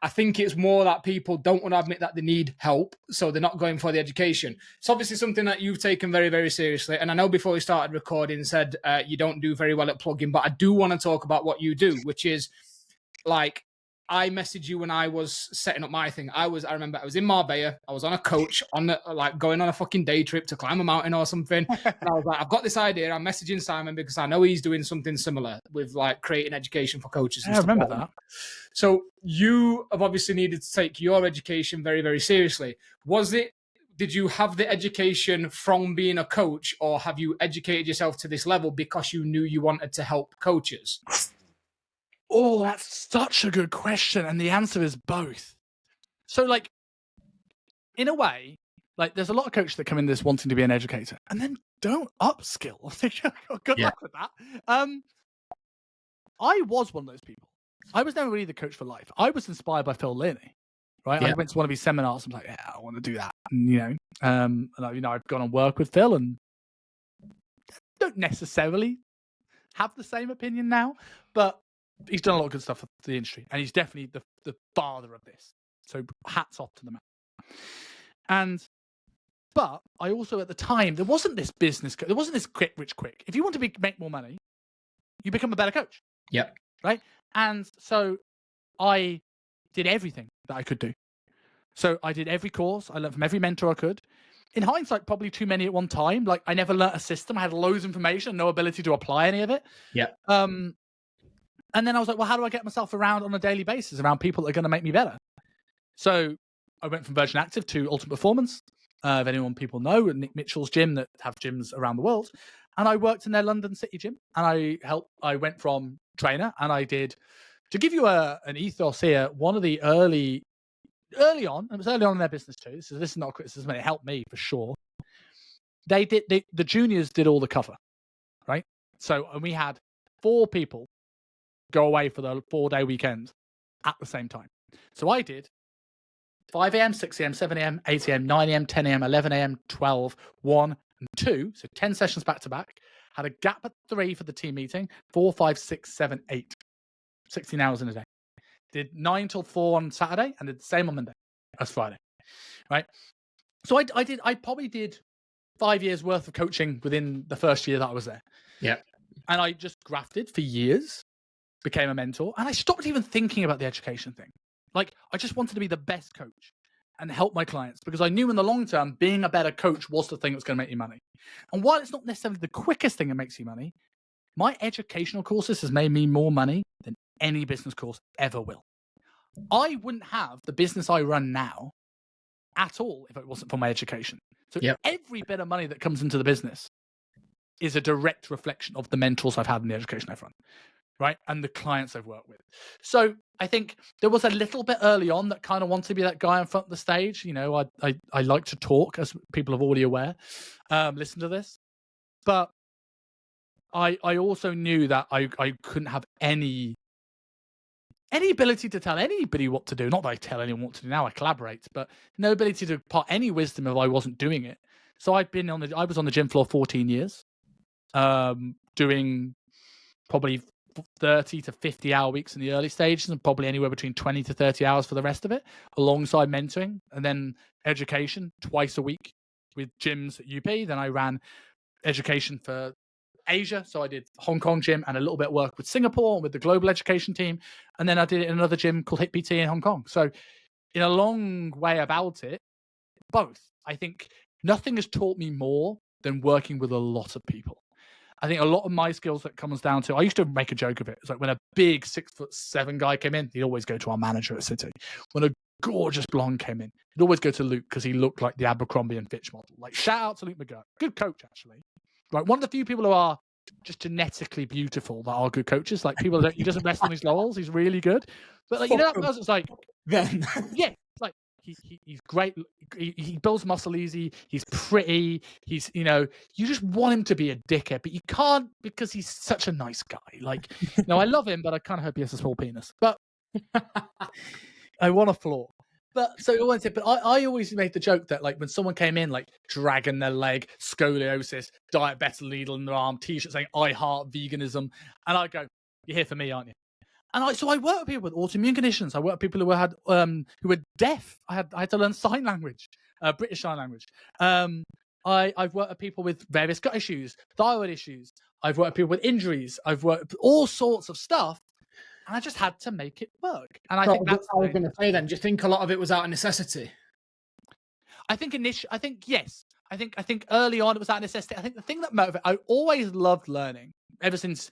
[SPEAKER 1] I think it's more that people don't want to admit that they need help, so they're not going for the education. It's obviously something that you've taken very, very seriously. And I know before we started recording, said you don't do very well at plugging, but I do want to talk about what you do, which is, like, I messaged you when I was setting up my thing. I remember I was in Marbella. I was on a coach going on a fucking day trip to climb a mountain or something. And I was like, I've got this idea. I'm messaging Simon because I know he's doing something similar with, like, creating education for coaches. And
[SPEAKER 2] I remember that.
[SPEAKER 1] So you have obviously needed to take your education very, very seriously. Did you have the education from being a coach, or have you educated yourself to this level because you knew you wanted to help coaches?
[SPEAKER 2] Oh, that's such a good question. And the answer is both. So, like, in a way, like, there's a lot of coaches that come in this wanting to be an educator and then don't upskill. Good luck with that. I was one of those people. I was never really the coach for life. I was inspired by Phil Learney, right? Yeah. I went to one of his seminars. I'm like, yeah, I want to do that. And, I've gone and worked with Phil and don't necessarily have the same opinion now, but he's done a lot of good stuff for the industry, and he's definitely the father of this. So hats off to the man. But I also, at the time, there wasn't this there wasn't this quick, rich, quick. If you want to make more money, you become a better coach.
[SPEAKER 1] Yep.
[SPEAKER 2] Right? And so I did everything that I could do. So I did every course. I learned from every mentor I could. In hindsight, probably too many at one time. Like, I never learnt a system. I had loads of information, no ability to apply any of it.
[SPEAKER 1] Yeah.
[SPEAKER 2] And then I was like, well, how do I get myself around on a daily basis around people that are going to make me better? So I went from Virgin Active to Ultimate Performance. If anyone people know, Nick Mitchell's gym that have gyms around the world. And I worked in their London City gym, and I went from trainer, and I did, to give you an ethos here, one of the early on, it was early on in their business too, so this is not a criticism, it helped me for sure. The juniors did all the cover, right? So, and we had 4 people go away for the 4-day weekend at the same time. So I did 5 a.m., 6 a.m., 7 a.m., 8 a.m., 9 a.m., 10 a.m., 11 a.m., 12, 1, and 2. So 10 sessions back to back. Had a gap at 3 for the team meeting. 4, 5, 6, 7, 8. 16 hours in a day. Did 9 till 4 on Saturday and did the same on Monday as Friday. Right? So I probably did 5 years worth of coaching within the first year that I was there.
[SPEAKER 1] Yeah.
[SPEAKER 2] And I just grafted for years, became a mentor, and I stopped even thinking about the education thing. Like, I just wanted to be the best coach and help my clients, because I knew in the long term, being a better coach was the thing that's going to make you money. And while it's not necessarily the quickest thing that makes you money, my educational courses has made me more money than any business course ever will. I wouldn't have the business I run now at all if it wasn't for my education. So every bit of money that comes into the business is a direct reflection of the mentors I've had and the education I've run, right? And the clients I've worked with. So I think there was a little bit early on that kind of wanted to be that guy in front of the stage. You know, I like to talk, as people are already aware. Listen to this. But I also knew that I couldn't have any ability to tell anybody what to do. Not that I tell anyone what to do now, I collaborate, but no ability to impart any wisdom if I wasn't doing it. So I was on the gym floor 14 years, doing probably 30 to 50 hour weeks in the early stages, and probably anywhere between 20 to 30 hours for the rest of it, alongside mentoring and then education twice a week with gyms at UP. Then I ran education for Asia. So I did Hong Kong gym and a little bit of work with Singapore with the global education team. And then I did it in another gym called Hit PT in Hong Kong. So in a long way about it, both. I think nothing has taught me more than working with a lot of people. I think a lot of my skills that comes down to, I used to make a joke of it. It's like when a big 6'7" guy came in, he'd always go to our manager at City. When a gorgeous blonde came in, he'd always go to Luke because he looked like the Abercrombie and Fitch model. Like, shout out to Luke McGurk. Good coach, actually. Right, one of the few people who are just genetically beautiful that are good coaches. Like, people that he doesn't rest on his laurels. He's really good. But like, you know, that person's like,
[SPEAKER 1] then
[SPEAKER 2] yeah, like he's great. He builds muscle easy. He's pretty. He's, you know, you just want him to be a dickhead, but you can't because he's such a nice guy. Like, no, I love him, but I kind of hope he has a small penis. But I want a flaw. But so I always made the joke that, like, when someone came in, like, dragging their leg, scoliosis, diet better needle in their arm, t-shirt saying "I heart veganism," and I go, "You're here for me, aren't you?" And so I work with people with autoimmune conditions. I work with people who were deaf. I had to learn sign language, British sign language. I've worked with people with various gut issues, thyroid issues. I've worked with people with injuries. I've worked with all sorts of stuff. And I just had to make it work. And I think that's
[SPEAKER 1] what I was going to say then. Do you think a lot of it was out of necessity?
[SPEAKER 2] I think yes. I think early on it was out of necessity. I think the thing that motivated, I always loved learning ever since,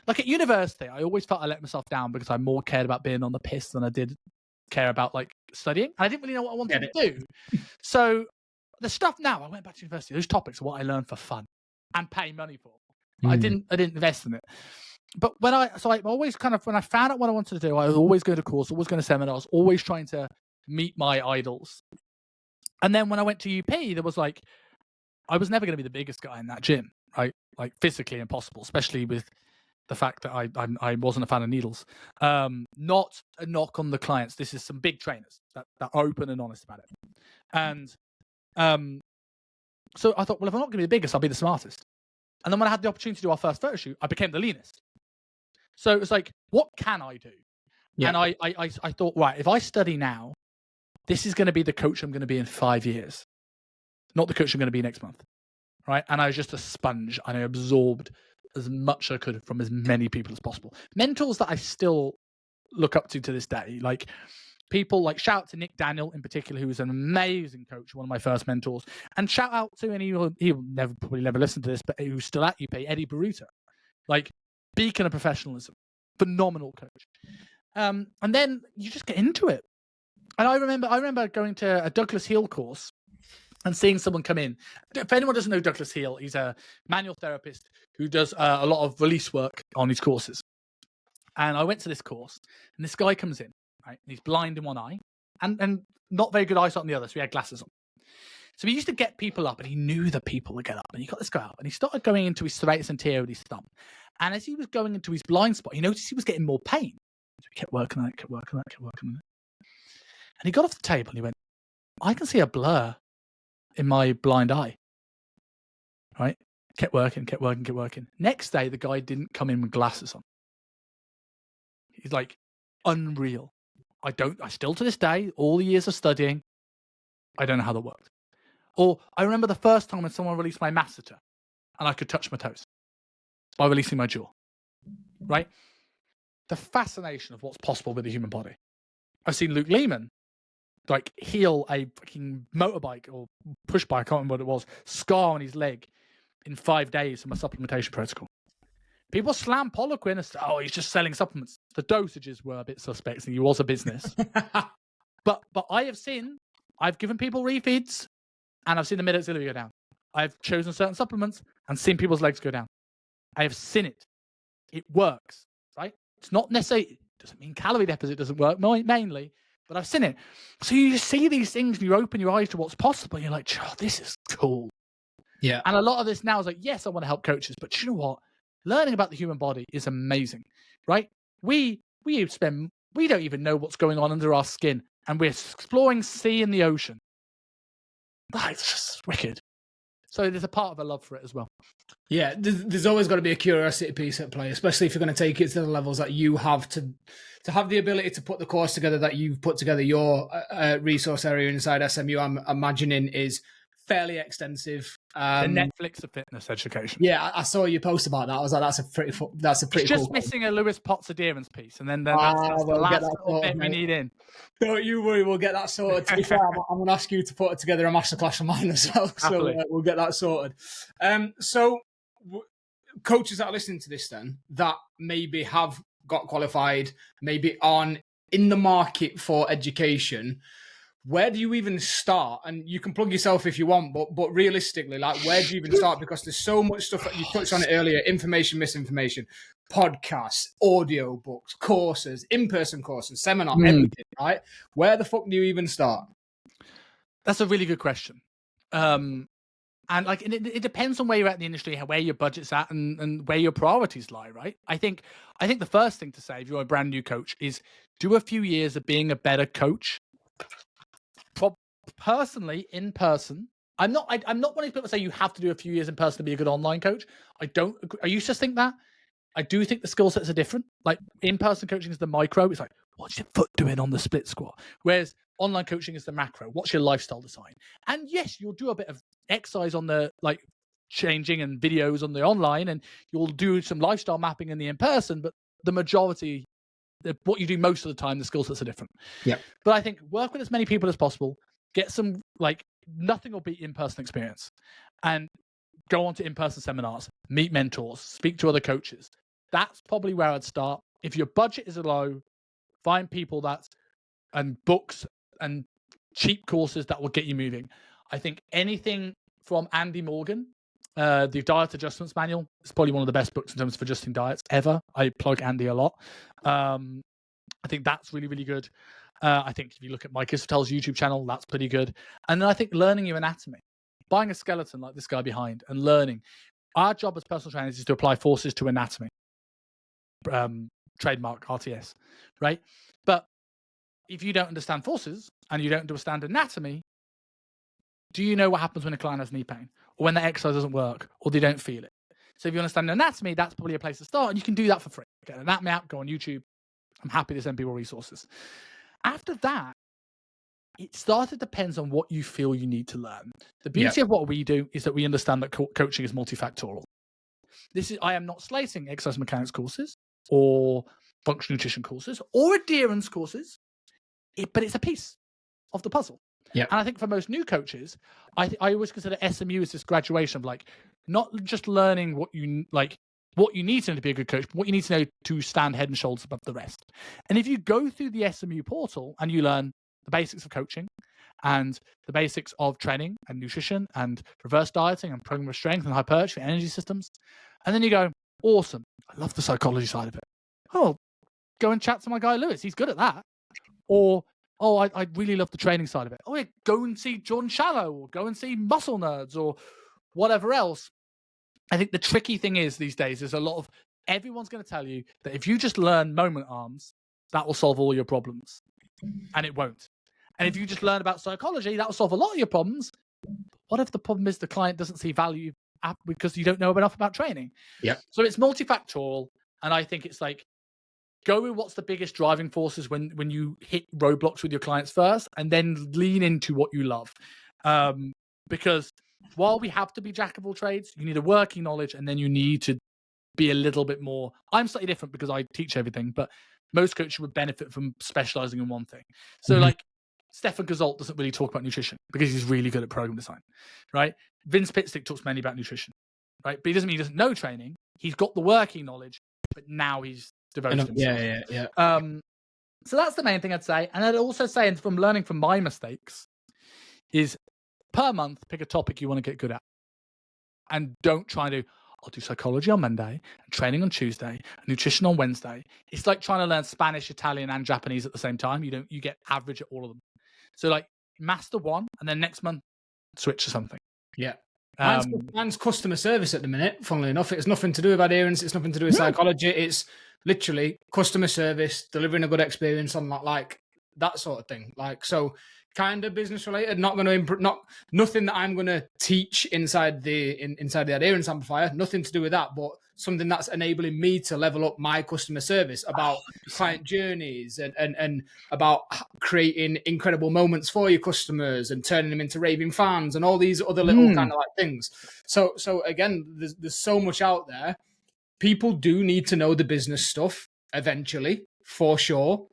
[SPEAKER 2] like, at university, I always felt I let myself down because I more cared about being on the piss than I did care about, like, studying. And I didn't really know what I wanted to do. So the stuff now, I went back to university, those topics are what I learned for fun and pay money for. I didn't invest in it. But when I always kind of, when I found out what I wanted to do, I was always going to course, always going to seminars, always trying to meet my idols. And then when I went to UP, there was like, I was never going to be the biggest guy in that gym, right? Like, physically impossible, especially with the fact that I wasn't a fan of needles. Not a knock on the clients. This is some big trainers that are open and honest about it. And so I thought, well, if I'm not going to be the biggest, I'll be the smartest. And then when I had the opportunity to do our first photo shoot, I became the leanest. So it was like, what can I do? Yeah. And I thought, right, if I study now, this is going to be the coach I'm going to be in 5 years, not the coach I'm going to be next month, right? And I was just a sponge, and I absorbed as much as I could from as many people as possible. Mentors that I still look up to this day, like people like, shout out to Nick Daniel in particular, who was an amazing coach, one of my first mentors, and shout out to, and he'll probably never listen to this, but who's still at UP, Eddie Baruta, like, beacon of professionalism, phenomenal coach. And then you just get into it. And I remember going to a Douglas Heel course and seeing someone come in. If anyone doesn't know Douglas Heel, he's a manual therapist who does a lot of release work on his courses. And I went to this course, and this guy comes in, right? And he's blind in one eye and not very good eyesight on the other, so he had glasses on. So he used to get people up, and he knew the people would get up. And he got this guy up, and he started going into his serratus anterior with his thumb. And as he was going into his blind spot, he noticed he was getting more pain. So he kept working on it, kept working on it, kept working on it. And he got off the table, and he went, I can see a blur in my blind eye. Right? Kept working, kept working, kept working. Next day, the guy didn't come in with glasses on. He's like, unreal. I still to this day, all the years of studying, I don't know how that worked. Or I remember the first time when someone released my masseter and I could touch my toes by releasing my jaw. Right? The fascination of what's possible with the human body. I've seen Luke Lehman like heal a fucking motorbike or push bike, I can't remember what it was, scar on his leg in 5 days from a supplementation protocol. People slam Poliquin and say, oh, he's just selling supplements. The dosages were a bit suspect, and he was a business. but I've given people refeeds, and I've seen the mid-axillary go down. I've chosen certain supplements and seen people's legs go down. I have seen it. It works, right? It's not necessarily, it doesn't mean calorie deficit doesn't work mainly, but I've seen it. So you see these things and you open your eyes to what's possible. And you're like, oh, this is cool.
[SPEAKER 1] Yeah.
[SPEAKER 2] And a lot of this now is like, yes, I want to help coaches, but you know what? Learning about the human body is amazing, right? We don't even know what's going on under our skin, and we're exploring sea and the ocean. That's just wicked. So there's a part of a love for it as well.
[SPEAKER 1] Yeah, there's always got to be a curiosity piece at play, especially if you're going to take it to the levels that you have to have the ability to put the course together that you've put together. Your resource area inside SMU, I'm imagining, is fairly extensive.
[SPEAKER 2] The Netflix of fitness education.
[SPEAKER 1] Yeah, I saw you post about that. I was like, that's a pretty
[SPEAKER 2] it's just cool missing a Lewis Potts adherence piece, and then that's the last little bit we need in.
[SPEAKER 1] Don't you worry, we'll get that sorted. To be fair, I'm going to ask you to put together a masterclass for mine as well, so we'll get that sorted. So coaches that are listening to this then, that maybe have got qualified, maybe aren't in the market for education, where do you even start? And you can plug yourself if you want, but realistically, like, where do you even start? Because there's so much stuff that you touched on it earlier: information, misinformation, podcasts, audio books, courses, in-person courses, seminar, everything, right? Where the fuck do you even start?
[SPEAKER 2] That's a really good question. And like, it depends on where you're at in the industry, where your budget's at, and where your priorities lie, right? I think the first thing to say, if you're a brand new coach, is do a few years of being a better coach. Personally, in person, I'm not one of these people that say you have to do a few years in person to be a good online coach. I don't agree. I used to think that. I do think the skill sets are different. Like, in-person coaching is the micro. It's like, what's your foot doing on the split squat? Whereas online coaching is the macro. What's your lifestyle design? And yes, you'll do a bit of exercise on the like changing and videos on the online, and you'll do some lifestyle mapping in the in-person, but the majority, what you do most of the time, the skill sets are different.
[SPEAKER 1] Yeah.
[SPEAKER 2] But I think work with as many people as possible. Get some, like, nothing will beat in-person experience, and go on to in-person seminars, meet mentors, speak to other coaches. That's probably where I'd start. If your budget is low, find people and books and cheap courses that will get you moving. I think anything from Andy Morgan, the Diet Adjustments Manual, is probably one of the best books in terms of adjusting diets ever. I plug Andy a lot. I think that's really, really good. I think if you look at Mike Isfatel's YouTube channel, that's pretty good. And then I think learning your anatomy, buying a skeleton like this guy behind and learning. Our job as personal trainers is to apply forces to anatomy. Trademark RTS, right? But if you don't understand forces and you don't understand anatomy, do you know what happens when a client has knee pain, or when the exercise doesn't work, or they don't feel it? So if you understand anatomy, that's probably a place to start, and you can do that for free. Get an anatomy app, go on YouTube. I'm happy to send people resources. After that, it depends on what you feel you need to learn. The beauty of what we do is that we understand that coaching is multifactorial. I am not slating exercise mechanics courses or functional nutrition courses or adherence courses, but it's a piece of the puzzle.
[SPEAKER 1] Yeah.
[SPEAKER 2] And I think for most new coaches, I always consider SMU as this graduation of, like, not just learning what you need to know to be a good coach, but what you need to know to stand head and shoulders above the rest. And if you go through the SMU portal and you learn the basics of coaching and the basics of training and nutrition and reverse dieting and program of strength and hypertrophy and energy systems. And then you go, awesome. I love the psychology side of it. Oh, go and chat to my guy Lewis. He's good at that. Or, oh, I really love the training side of it. Oh, yeah, go and see Jordan Shallow or go and see Muscle Nerds or whatever else. I think the tricky thing is these days is everyone's going to tell you that if you just learn moment arms, that will solve all your problems. And it won't. And if you just learn about psychology, that will solve a lot of your problems. What if the problem is the client doesn't see value because you don't know enough about training?
[SPEAKER 1] Yeah.
[SPEAKER 2] So it's multifactorial. And I think it's like, go with what's the biggest driving forces when you hit roadblocks with your clients first, and then lean into what you love. Because while we have to be jack of all trades, you need a working knowledge, and then you need to be a little bit more. I'm slightly different because I teach everything, but most coaches would benefit from specializing in one thing. So like Stefan Gazolt doesn't really talk about nutrition because he's really good at program design, right? Vince Pitstick talks mainly about nutrition, right? But he doesn't mean he doesn't know training. He's got the working knowledge, but now he's devoted himself.
[SPEAKER 1] Yeah.
[SPEAKER 2] So that's the main thing I'd say. And I'd also say, and from learning from my mistakes, is per month, pick a topic you want to get good at. And don't try to, I'll do psychology on Monday, and training on Tuesday, and nutrition on Wednesday. It's like trying to learn Spanish, Italian, and Japanese at the same time. You get average at all of them. So like master one, and then next month, switch to something.
[SPEAKER 1] Yeah. Mine's customer service at the minute, funnily enough. It's nothing to do with adherence. It's nothing to do with psychology. It's literally customer service, delivering a good experience on that sort of thing. Like, so kind of business related, not going to improve, nothing that I'm going to teach inside the adherence amplifier, nothing to do with that, but something that's enabling me to level up my customer service about client journeys and about creating incredible moments for your customers and turning them into raving fans and all these other little kind of like things. So again, there's so much out there. People do need to know the business stuff eventually, for sure.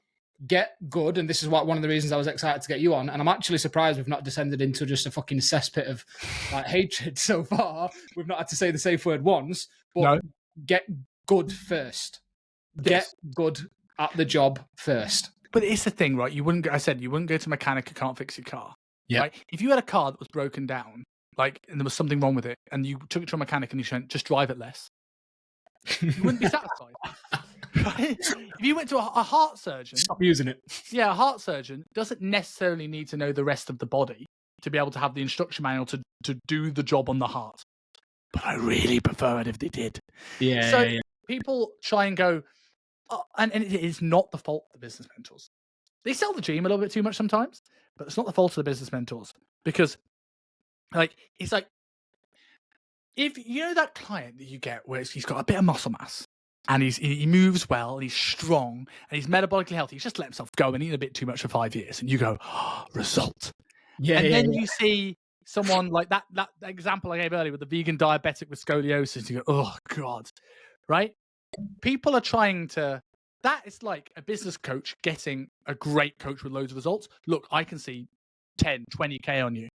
[SPEAKER 1] Get good, and this is one of the reasons I was excited to get you on. And I'm actually surprised we've not descended into just a fucking cesspit of like hatred so far. We've not had to say the safe word once, but get good first. Get good at the job first.
[SPEAKER 2] But it's the thing, right? You wouldn't go to a mechanic who can't fix your car.
[SPEAKER 1] Yeah.
[SPEAKER 2] Right? If you had a car that was broken down, and there was something wrong with it, and you took it to a mechanic and you said, just drive it less, you wouldn't be satisfied. Right? If you went to a heart surgeon,
[SPEAKER 1] stop using it.
[SPEAKER 2] Yeah, a heart surgeon doesn't necessarily need to know the rest of the body to be able to have the instruction manual to do the job on the heart. But I really prefer it if they did.
[SPEAKER 1] Yeah.
[SPEAKER 2] So people try and go, and it is not the fault of the business mentors. They sell the dream a little bit too much sometimes, but it's not the fault of the business mentors because, it's like if you know that client that you get where he's got a bit of muscle mass. And he moves well, and he's strong, and he's metabolically healthy. He's just let himself go and eat a bit too much for 5 years. And you go, result. Then you see someone like that example I gave earlier with the vegan diabetic with scoliosis. You go, oh, God. Right? People are trying to... That is like a business coach getting a great coach with loads of results. Look, I can see 10, 20K on you.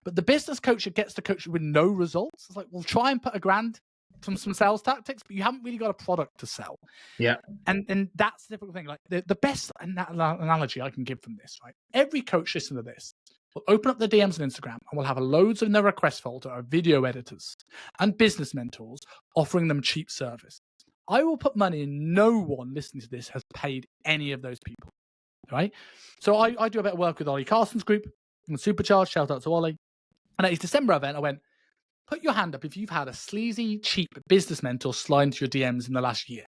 [SPEAKER 2] But the business coach that gets the coach with no results, it's like, well, try and put $1,000 from some sales tactics, but you haven't really got a product to sell.
[SPEAKER 1] Yeah.
[SPEAKER 2] And that's the difficult thing. Like the best analogy I can give from this, right? Every coach listening to this will open up their DMs on Instagram and will have loads in their request folder of video editors and business mentors offering them cheap service. I will put money in no one listening to this has paid any of those people, right? So I do a bit of work with Ollie Carson's group and Supercharge. Shout out to Ollie. And at his December event, I went, put your hand up if you've had a sleazy, cheap business mentor slide into your DMs in the last year.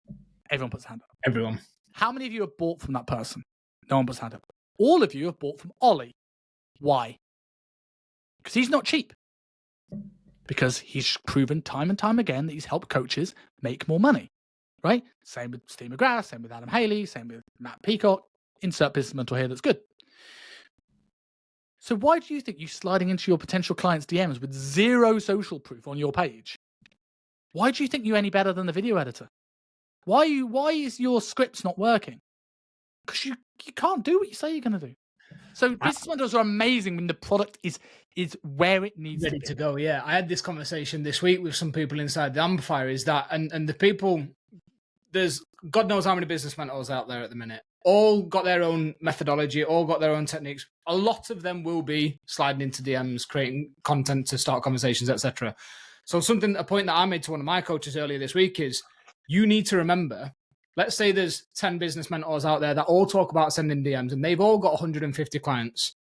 [SPEAKER 2] Everyone puts a hand up.
[SPEAKER 1] Everyone.
[SPEAKER 2] How many of you have bought from that person? No one puts a hand up. All of you have bought from Ollie. Why? Because he's not cheap. Because he's proven time and time again that he's helped coaches make more money. Right? Same with Steve McGrath, same with Adam Haley, same with Matt Peacock. Insert business mentor here that's good. So why do you think you sliding into your potential clients' DMs with zero social proof on your page? Why do you think you're any better than the video editor? Why is your scripts not working? Because you can't do what you say you're going to do. So business mentors are amazing when the product is where it needs
[SPEAKER 1] ready
[SPEAKER 2] to be.
[SPEAKER 1] to go. Yeah, I had this conversation this week with some people inside the amplifier. Is that and the people there's God knows how many business mentors out there at the minute. All got their own methodology, all got their own techniques. A lot of them will be sliding into DMs, creating content to start conversations, etc. So a point that I made to one of my coaches earlier this week is you need to remember, let's say there's 10 business mentors out there that all talk about sending DMs and they've all got 150 clients.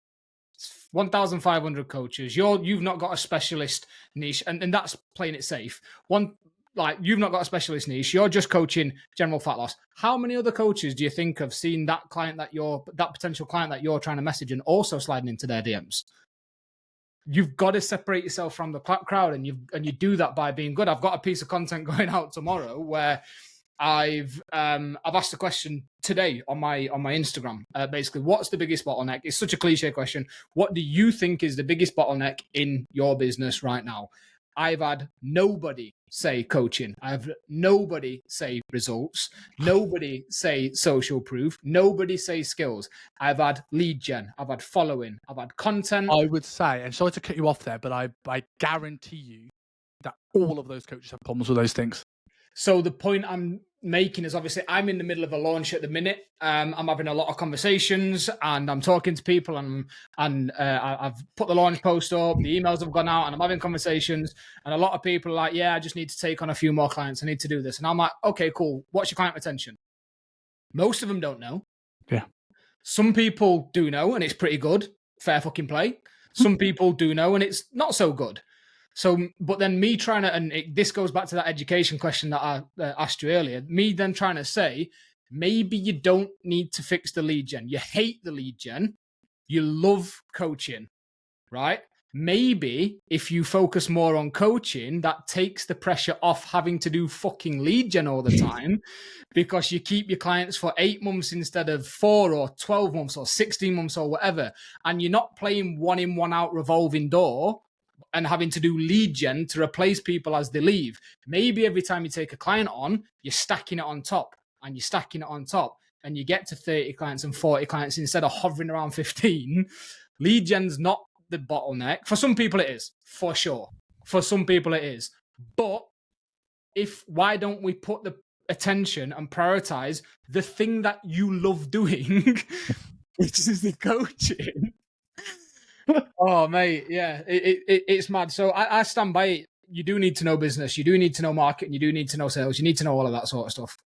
[SPEAKER 1] 1,500 coaches. You've not got a specialist niche, and that's playing it safe. You've not got a specialist niche. You're just coaching general fat loss. How many other coaches do you think have seen that potential client that you're trying to message and also sliding into their DMs? You've got to separate yourself from the crowd, and you do that by being good. I've got a piece of content going out tomorrow where I've asked a question today on my Instagram. Basically, what's the biggest bottleneck? It's such a cliche question. What do you think is the biggest bottleneck in your business right now? I've had nobody say coaching. I've nobody say results. Nobody say social proof. Nobody say skills. I've had lead gen. I've had following. I've had content.
[SPEAKER 2] I would say, and sorry to cut you off there, but I guarantee you that all of those coaches have problems with those things.
[SPEAKER 1] So the point I'm making is obviously I'm in the middle of a launch at the minute. I'm having a lot of conversations and I'm talking to people and I've put the launch post up, the emails have gone out and I'm having conversations and a lot of people are like, yeah, I just need to take on a few more clients. I need to do this. And I'm like, okay, cool. What's your client retention? Most of them don't know.
[SPEAKER 2] Yeah.
[SPEAKER 1] Some people do know and it's pretty good. Fair fucking play. Some people do know and it's not so good. So, but then me trying to, and this goes back to that education question that I asked you earlier, me then trying to say, maybe you don't need to fix the lead gen. You hate the lead gen. You love coaching, right? Maybe if you focus more on coaching, that takes the pressure off having to do fucking lead gen all the time because you keep your clients for 8 months instead of 4 or 12 months or 16 months or whatever. And you're not playing one in, one out revolving door and having to do lead gen to replace people as they leave. Maybe every time you take a client on, you're stacking it on top and you're stacking it on top and you get to 30 clients and 40 clients instead of hovering around 15. Lead gen's not the bottleneck. For some people it is, for sure. For some people it is. But why don't we put the attention and prioritize the thing that you love doing, which is the coaching? Oh, mate, yeah, it's mad. So I stand by it. You do need to know business. You do need to know marketing. You do need to know sales. You need to know all of that sort of stuff.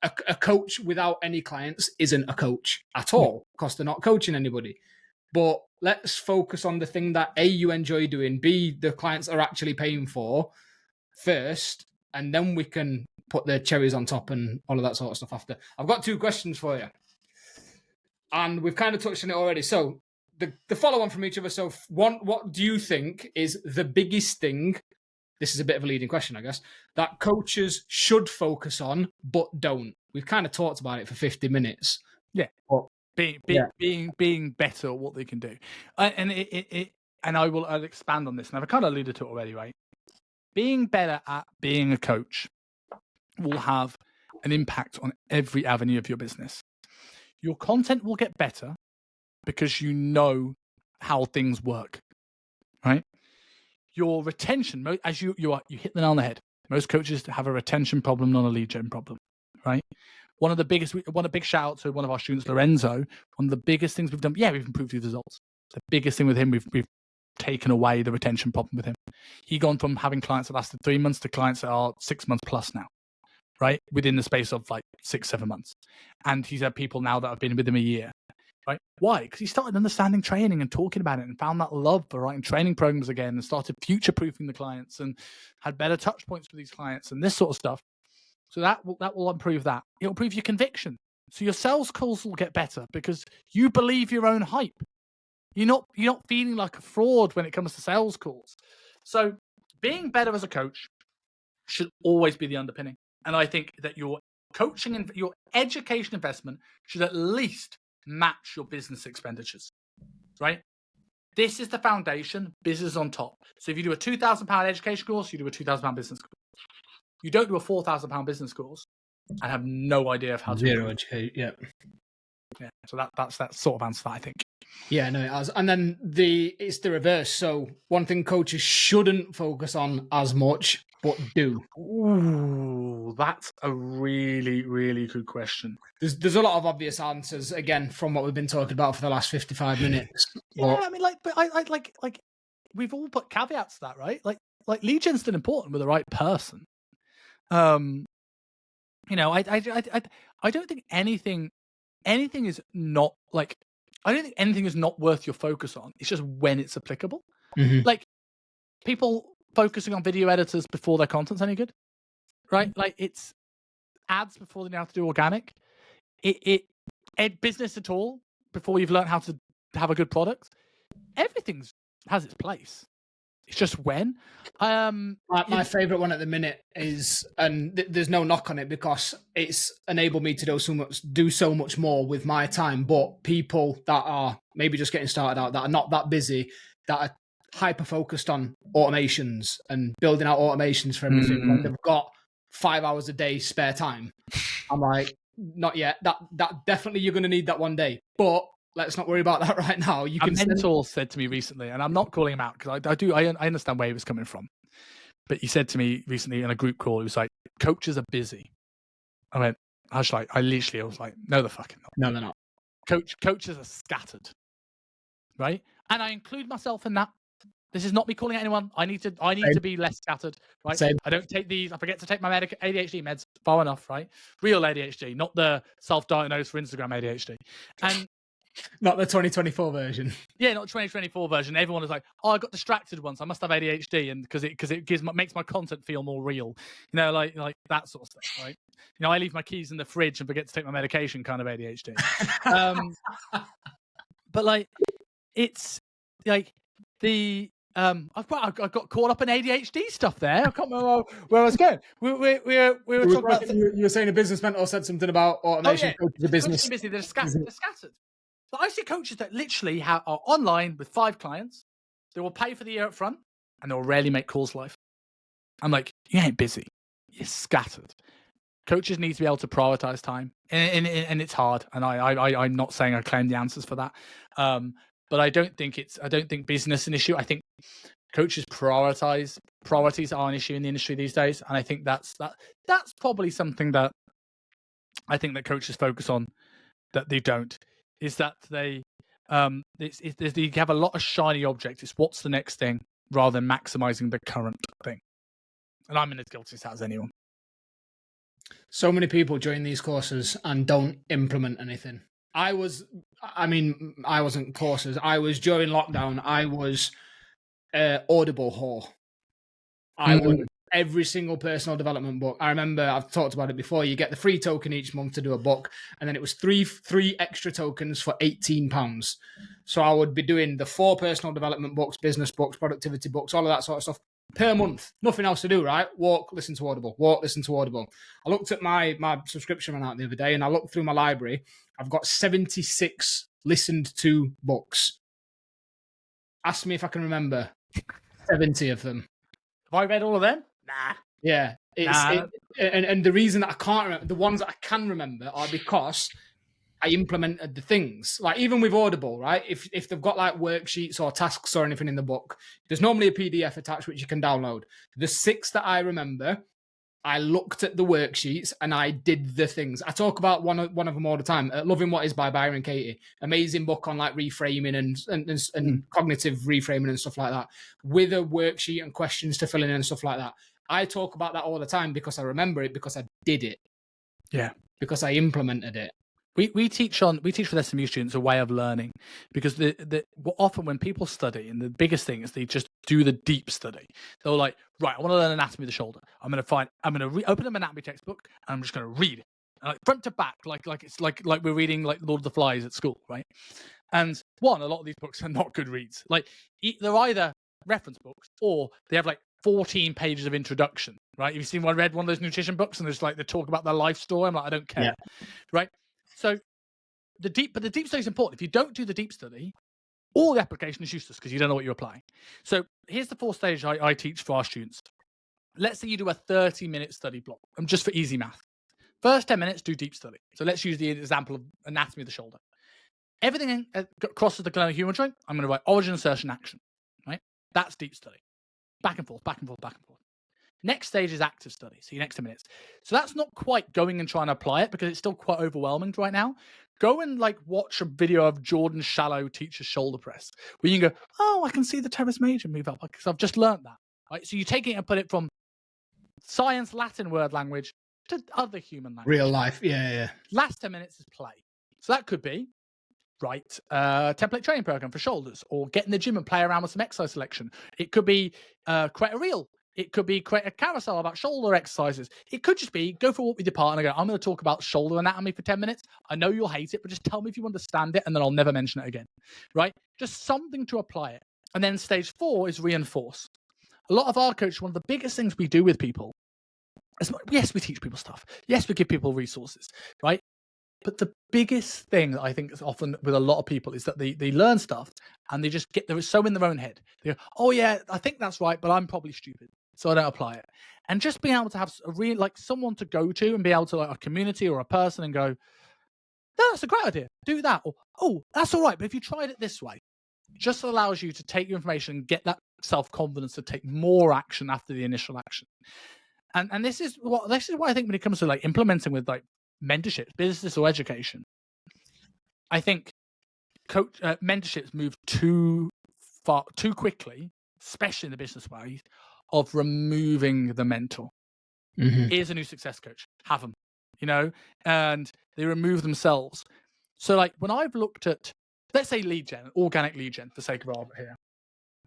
[SPEAKER 1] A coach without any clients isn't a coach at all because they're not coaching anybody. But let's focus on the thing that A, you enjoy doing, B, the clients are actually paying for first, and then we can put the cherries on top and all of that sort of stuff after. I've got 2 questions for you. And we've kind of touched on it already. So the follow on from each other. So one, what do you think is the biggest thing? This is a bit of a leading question, I guess, that coaches should focus on, but don't. We've kind of talked about it for 50 minutes.
[SPEAKER 2] Yeah.
[SPEAKER 1] But,
[SPEAKER 2] being better at what they can do. And I'll expand on this. And I've kind of alluded to it already, right? Being better at being a coach will have an impact on every avenue of your business. Your content will get better because you know how things work, right? Your retention, as you hit the nail on the head. Most coaches have a retention problem, not a lead gen problem, right? One of the big shout out to one of our students, Lorenzo. One of the biggest things we've done, we've improved his results. The biggest thing with him, we've taken away the retention problem with him. He's gone from having clients that lasted 3 months to clients that are 6 months plus now, right? Within the space of like 6-7 months. And he's had people now that have been with him a year. Right? Why? Because he started understanding training and talking about it and found that love for writing training programs again and started future-proofing the clients and had better touch points with these clients and this sort of stuff. So that will improve that. It'll improve your conviction. So your sales calls will get better because you believe your own hype. You're not feeling like a fraud when it comes to sales calls. So being better as a coach should always be the underpinning. And I think that your coaching and your education investment should at least match your business expenditures, right? This is the foundation, business on top. So if you do a £2,000 education course, you do a £2,000 business course. You don't do a £4,000 business course and have no idea of how to
[SPEAKER 1] zero educate. Yeah.
[SPEAKER 2] So that's that sort of answer that I think.
[SPEAKER 1] Yeah, no, it has. And then it's the reverse. So one thing coaches shouldn't focus on as much but do?
[SPEAKER 2] Ooh, that's a really, really good question.
[SPEAKER 1] There's a lot of obvious answers again from what we've been talking about for the last 55 minutes.
[SPEAKER 2] Yeah, I mean, but I like we've all put caveats to that, right? Like lead gen's still important with the right person. You know, I don't think anything is not like, I don't think anything is not worth your focus on. It's just when it's applicable.
[SPEAKER 1] Mm-hmm.
[SPEAKER 2] Like people focusing on video editors before their content's any good, right? Like it's ads before they know how to do organic. Business at all before you've learned how to have a good product. Everything's has its place. It's just when.
[SPEAKER 1] My favorite one at the minute is, and there's no knock on it because it's enabled me to do so much more with my time. But people that are maybe just getting started out, that are not that busy, that are hyper focused on automations and building out automations for everything, when they've got 5 hours a day spare time, I'm like, not yet. That definitely you're going to need that one day, but let's not worry about that right now. A
[SPEAKER 2] mentor said to me recently, and I'm not calling him out because I understand where he was coming from, but he said to me recently in a group call, he was like, "Coaches are busy." I was like, "No, they're fucking not.
[SPEAKER 1] No, they're not.
[SPEAKER 2] Coaches are scattered, right?" And I include myself in that. This is not me calling out anyone. I need to be less scattered, right?
[SPEAKER 1] Same.
[SPEAKER 2] I don't take these. I forget to take my ADHD meds far enough, right? Real ADHD, not the self-diagnosed for Instagram ADHD, and.
[SPEAKER 1] Not the 2024 version.
[SPEAKER 2] Yeah, not 2024 version. Everyone is like, "Oh, I got distracted once. I must have ADHD," and because it makes my content feel more real. You know, like that sort of stuff, right? You know, I leave my keys in the fridge and forget to take my medication, kind of ADHD. But like, it's like the I got caught up in ADHD stuff there. I can't remember where I was going. We were talking about.
[SPEAKER 1] You were saying a business mentor said something about automation.
[SPEAKER 2] Oh, yeah.
[SPEAKER 1] Business.
[SPEAKER 2] They're scattered. But I see coaches that literally are online with 5 clients. They will pay for the year up front, and they will rarely make calls live. I'm like, you ain't busy. You're scattered. Coaches need to be able to prioritize time, and it's hard. And I'm not saying I claim the answers for that, but I don't think business is an issue. I think coaches priorities are an issue in the industry these days, and I think that's probably something that I think that coaches focus on that they don't. Is that they have a lot of shiny objects. It's what's the next thing rather than maximizing the current thing. And I'm in as guilty as that as anyone.
[SPEAKER 1] So many people join these courses and don't implement anything. I wasn't courses. I was during lockdown. I was Audible whore. I would every single personal development book. I remember I've talked about it before. You get the free token each month to do a book, and then it was three extra tokens for £18. So I would be doing the 4 personal development books, business books, productivity books, all of that sort of stuff per month. Nothing else to do, right? Walk, listen to Audible. Walk, listen to Audible. I looked at my subscription run out the other day, and I looked through my library. I've got 76 listened to books. Ask me if I can remember 70 of them.
[SPEAKER 2] Have I read all of them? Nah.
[SPEAKER 1] Yeah. And the reason that I can't remember, the ones that I can remember are because I implemented the things. Like even with Audible, right? If they've got like worksheets or tasks or anything in the book, there's normally a PDF attached which you can download. The 6 that I remember, I looked at the worksheets and I did the things. I talk about one of them all the time. Loving What Is by Byron Katie. Amazing book on like reframing and cognitive reframing and stuff like that, with a worksheet and questions to fill in and stuff like that. I talk about that all the time because I remember it, because I did it.
[SPEAKER 2] Yeah.
[SPEAKER 1] Because I implemented it.
[SPEAKER 2] We teach for the SMU students a way of learning, because often when people study, and the biggest thing is they just do the deep study. They're like, right, I want to learn anatomy of the shoulder. I'm going to open an anatomy textbook and I'm just going to read it, like front to back, like it's like we're reading like Lord of the Flies at school, right? And a lot of these books are not good reads. Like they're either reference books or they have like 14 pages of introduction, right? Have you read one of those nutrition books and there's like they talk about their life story? I'm like, I don't care, right? So the deep study is important. If you don't do the deep study, all the application is useless because you don't know what you're applying. So here's the 4 stage I teach for our students. Let's say you do a 30-minute study block, just for easy math. First 10 minutes, do deep study. So let's use the example of anatomy of the shoulder. Everything crosses the glenohumeral joint. I'm going to write origin, insertion, action, right? That's deep study. Back and forth, back and forth, back and forth. Next stage is active study. So your next 10 minutes. So that's not quite going and trying to apply it because it's still quite overwhelming right now. Go and like watch a video of Jordan Shallow teach a shoulder press where you can go, oh, I can see the teres major move up because I've just learned that. Right. So you take it and put it from science, Latin word language to other human language.
[SPEAKER 1] Real life. Yeah.
[SPEAKER 2] Last 10 minutes is play. So that could be write a template training program for shoulders, or get in the gym and play around with some exercise selection. It could be create a reel. It could be create a carousel about shoulder exercises. It could just be go for a walk with your partner and go, I'm going to talk about shoulder anatomy for 10 minutes. I know you'll hate it, but just tell me if you understand it and then I'll never mention it again, right? Just something to apply it. And then stage 4 is reinforce. A lot of our coaches, one of the biggest things we do with people is, yes, we teach people stuff. Yes, we give people resources, right? But the biggest thing that I think is often with a lot of people is that they learn stuff and they just they're so in their own head. They go, oh yeah, I think that's right, but I'm probably stupid, so I don't apply it. And just being able to have a real, like, someone to go to and be able to, like, a community or a person and go, no, that's a great idea, do that. Or, oh, that's all right, but if you tried it this way, just allows you to take your information and get that self-confidence to take more action after the initial action. And this is what I think when it comes to like implementing with like mentorship, business or education, I think mentorships move too quickly, especially in the business way, of removing the mentor. Here's a new success coach, have them, and they remove themselves. So like when I've looked at, let's say lead gen, organic lead gen for sake of argument here,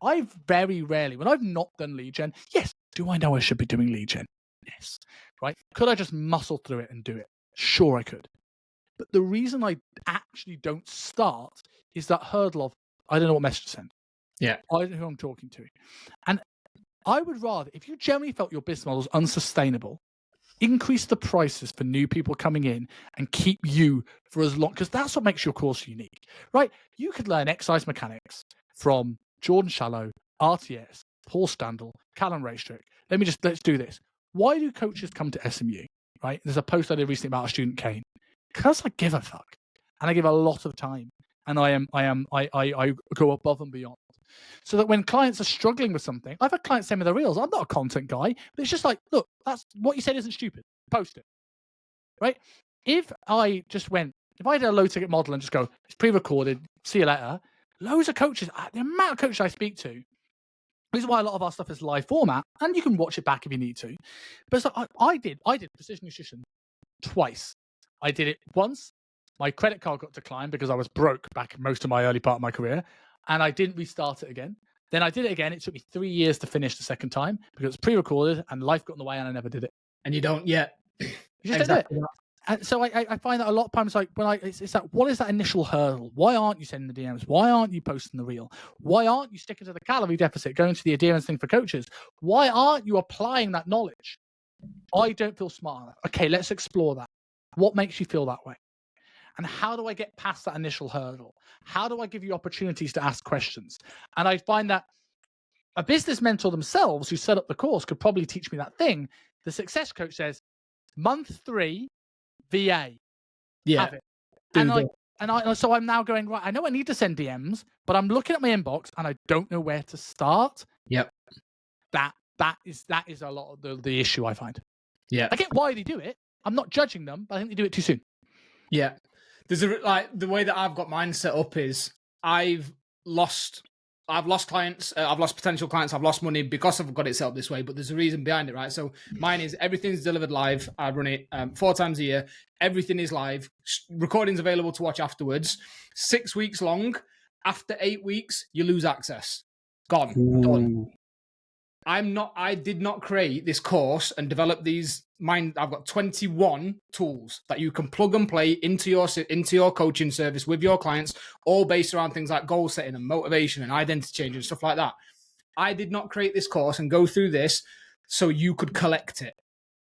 [SPEAKER 2] I've very rarely, when I've not done lead gen, yes, do I know I should be doing lead gen? Yes, right? Could I just muscle through it and do it? Sure, I could. But the reason I actually don't start is that hurdle of, I don't know what message to send.
[SPEAKER 1] Yeah.
[SPEAKER 2] I don't know who I'm talking to. And I would rather, if you generally felt your business model is unsustainable, increase the prices for new people coming in and keep you for as long, because that's what makes your course unique, right? You could learn exercise mechanics from Jordan Shallow, RTS, Paul Standel, Callum Raystrick. Let's do this. Why do coaches come to SMU, right? There's a post I did recently about a student, Kane. Because I give a fuck. And I give a lot of time. And I go above and beyond. So that when clients are struggling with something, I've had clients send me the reels. I'm not a content guy, but it's just like, look, that's what you said isn't stupid. Post it, right? If I had a low ticket model and just go, it's pre-recorded, see you later. Loads of coaches, the amount of coaches I speak to, this is why a lot of our stuff is live format, and you can watch it back if you need to. But it's like, I did precision nutrition twice. I did it once. My credit card got declined because I was broke back most of my early part of my career, and I didn't restart it again. Then I did it again. It took me 3 years to finish the second time because it was pre-recorded and life got in the way and I never did it.
[SPEAKER 1] And you don't yet.
[SPEAKER 2] You just exactly don't do it. And so I find that a lot of times, like when it's like, what is that initial hurdle? Why aren't you sending the DMs? Why aren't you posting the reel? Why aren't you sticking to the calorie deficit, going to the adherence thing for coaches? Why aren't you applying that knowledge? I don't feel smart enough. Okay, let's explore that. What makes you feel that way? And how do I get past that initial hurdle? How do I give you opportunities to ask questions? And I find that a business mentor themselves who set up the course could probably teach me that thing. The success coach says, month 3, VA.
[SPEAKER 1] Yeah.
[SPEAKER 2] Have it. So I'm now going, right, I know I need to send DMs, but I'm looking at my inbox and I don't know where to start.
[SPEAKER 1] Yep.
[SPEAKER 2] That is a lot of the issue I find.
[SPEAKER 1] Yeah.
[SPEAKER 2] I get why they do it. I'm not judging them, but I think they do it too soon.
[SPEAKER 1] Yeah. There's the way that I've got mine set up is I've lost clients, I've lost potential clients, I've lost money because I've got it set up this way, but there's a reason behind it, right? So mine is everything's delivered live. I run it 4 times a year. Everything is live. Recordings available to watch afterwards. 6 weeks long. After 8 weeks, you lose access. Gone.
[SPEAKER 2] Ooh.
[SPEAKER 1] Done. I did not create this course and develop these. I've got 21 tools that you can plug and play into your coaching service with your clients, all based around things like goal setting and motivation and identity change and stuff like that. I did not create this course and go through this so you could collect it.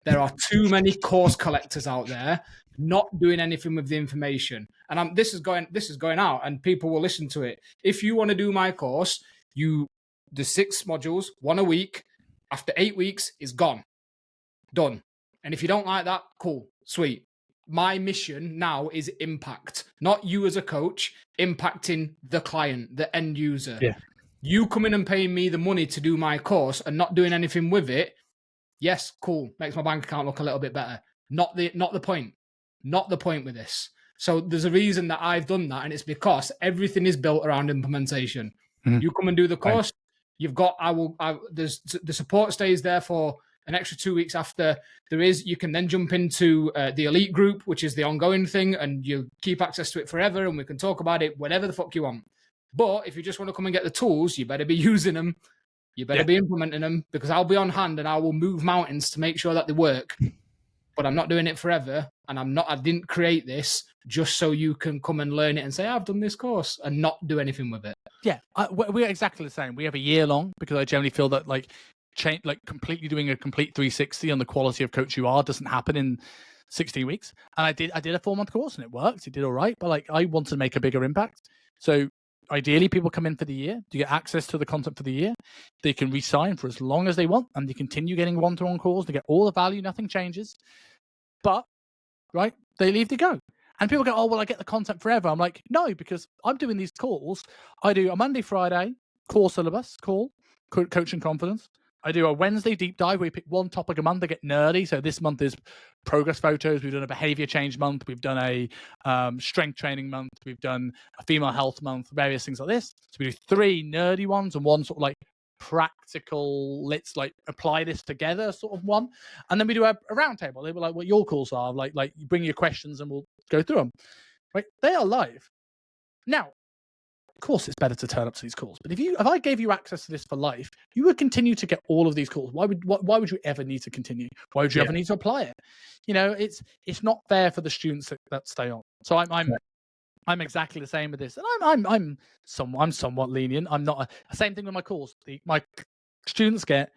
[SPEAKER 1] There are too many course collectors out there not doing anything with the information. And this is going out and people will listen to it. If you want to do my course, the 6 modules, 1 a week, after 8 weeks is gone. Done. And if you don't like that, cool, sweet. My mission now is impact, not you as a coach, impacting the client, the end user.
[SPEAKER 2] Yeah.
[SPEAKER 1] You coming and paying me the money to do my course and not doing anything with it, Yes, cool. Makes my bank account look a little bit better. Not the point. Not the point with this. So there's a reason that I've done that, and it's because everything is built around implementation.
[SPEAKER 2] Mhm.
[SPEAKER 1] You come and do the
[SPEAKER 2] Right.
[SPEAKER 1] course. You've got. There's the support stays there for an extra 2 weeks after. You can then jump into the elite group, which is the ongoing thing, and you keep access to it forever, and we can talk about it whenever the fuck you want. But if you just want to come and get the tools, you better be using them. You better be implementing them, because I'll be on hand and I will move mountains to make sure that they work. But I'm not doing it forever, and I didn't create this just so you can come and learn it and say, I've done this course, and not do anything with it.
[SPEAKER 2] Yeah, we're exactly the same. We have a year long, because I generally feel that completely doing a complete 360 on the quality of coach you are doesn't happen in 16 weeks. And I did a 4-month course and it worked. It did all right, but I want to make a bigger impact. So ideally, people come in for the year. You get access to the content for the year. They can re-sign for as long as they want, and they continue getting one-to-one calls. They get all the value. Nothing changes. But, right, they leave to go. And people go, oh, well, I get the content forever. I'm like, no, because I'm doing these calls. I do a Monday, Friday core syllabus call, coaching confidence. I do a Wednesday deep dive where we pick one topic a month to get nerdy. So this month is progress photos. We've done a behavior change month. We've done a strength training month. We've done a female health month, various things like this. So we do 3 nerdy ones and one sort of like practical, let's like apply this together sort of one. And then we do a round table. They were like, what your calls are. Like you bring your questions and we'll go through them. Right? They are live. Now, of course, it's better to turn up to these calls. But if I gave you access to this for life, you would continue to get all of these calls. Why would you ever need to continue? Why would you ever need to apply it? It's not fair for the students that stay on. So I'm exactly the same with this, and I'm somewhat lenient. I'm not same thing with my calls. My students get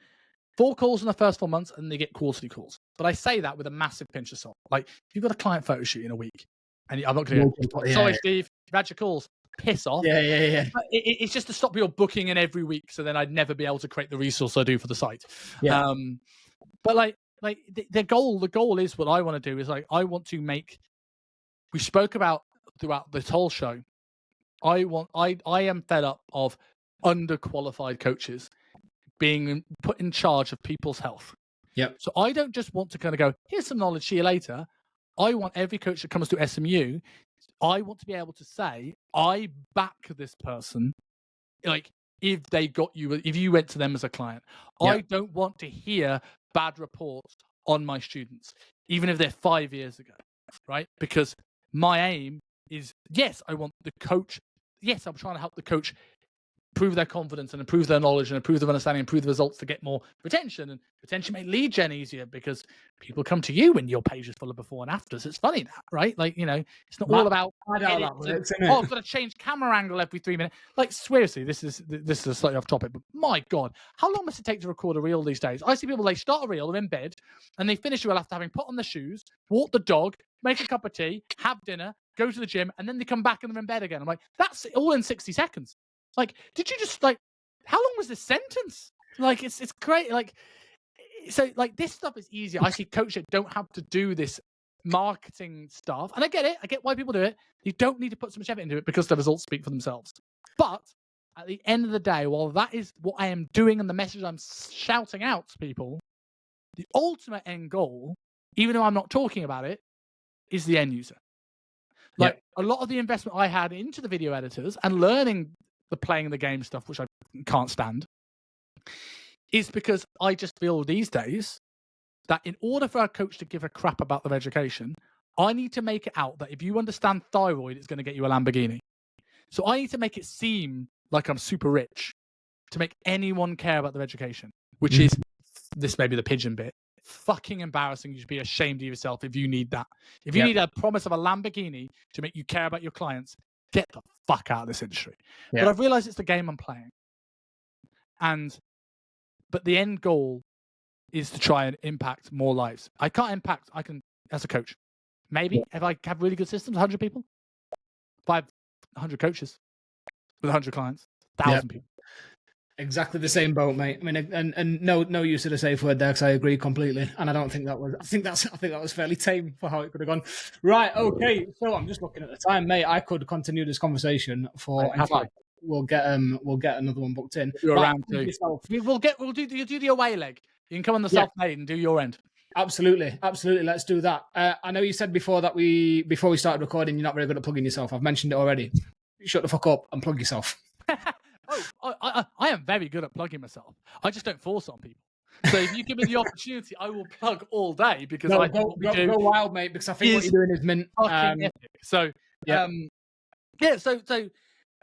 [SPEAKER 2] 4 calls in the first 4 months, and they get quarterly calls. But I say that with a massive pinch of salt. Like, if you've got a client photo shoot in a week, and I'm not going to. Sorry, Steve, you've had your calls. Piss off.
[SPEAKER 1] Yeah.
[SPEAKER 2] It's just to stop your booking in every week, so then I'd never be able to create the resource I do for the site.
[SPEAKER 1] Yeah.
[SPEAKER 2] But the goal is what I want to do is I want to make. We spoke about throughout this whole show. I am fed up of underqualified coaches being put in charge of people's health.
[SPEAKER 1] Yep.
[SPEAKER 2] So I don't just want to kind of go, here's some knowledge, see you later. I want every coach that comes to SMU, I want to be able to say, I back this person. Like, if you went to them as a client, yep. I don't want to hear bad reports on my students, even if they're 5 years ago, right? Because my aim is, yes, I want the coach. Yes, I'm trying to help the coach improve their confidence and improve their knowledge and improve their understanding, improve the results to get more retention and potentially make lead gen easier, because people come to you when your page is full of before and afters. It's funny that, right? Like, it's not all about, I've got to change camera angle every 3 minutes. Like, seriously, this is slightly off topic, but my God, how long must it take to record a reel these days? I see people, they start a reel, they're in bed, and they finish a reel after having put on their shoes, walk the dog, make a cup of tea, have dinner, go to the gym, and then they come back and they're in bed again. I'm like, that's all in 60 seconds. Like, did you just, like, how long was this sentence? Like, it's great. Like, so, like, this stuff is easier. I see coaches that don't have to do this marketing stuff. And I get it. I get why people do it. You don't need to put so much effort into it because the results speak for themselves. But at the end of the day, while that is what I am doing and the message I'm shouting out to people, the ultimate end goal, even though I'm not talking about it, is the end user. Like, a lot of the investment I had into the video editors and learning the playing the game stuff, which I can't stand, is because I just feel these days that in order for a coach to give a crap about their education, I need to make it out that if you understand thyroid, it's going to get you a Lamborghini. So I need to make it seem like I'm super rich to make anyone care about their education, which is, this may be the pigeon bit, fucking embarrassing. You should be ashamed of yourself if you need that. If you need a promise of a Lamborghini to make you care about your clients, get the fuck out of this industry. But I've realized it's the game I'm playing. But the end goal is to try and impact more lives. I can, as a coach, maybe if I have really good systems, 100 people, 500 coaches with 100 clients, 1,000 people.
[SPEAKER 1] Exactly the same boat, mate. I mean, and no use of the safe word there, because I agree completely. And I don't think that was. I think that was fairly tame for how it could have gone. Right. Okay. So I'm just looking at the time, mate. I could continue this conversation for. In fact, we'll get another one booked in.
[SPEAKER 2] You're around too. You'll do the away leg. You can come on the
[SPEAKER 1] Yeah.
[SPEAKER 2] self-made and do your end.
[SPEAKER 1] Absolutely. Let's do that. I know you said before we started recording, you're not very good at plugging yourself. I've mentioned it already. Shut the fuck up and plug yourself.
[SPEAKER 2] I am very good at plugging myself. I just don't force on people. So if you give me the opportunity, I will plug all day because
[SPEAKER 1] No,
[SPEAKER 2] I
[SPEAKER 1] go wild, mate. Because I think what you're doing is mint.
[SPEAKER 2] fucking epic. So So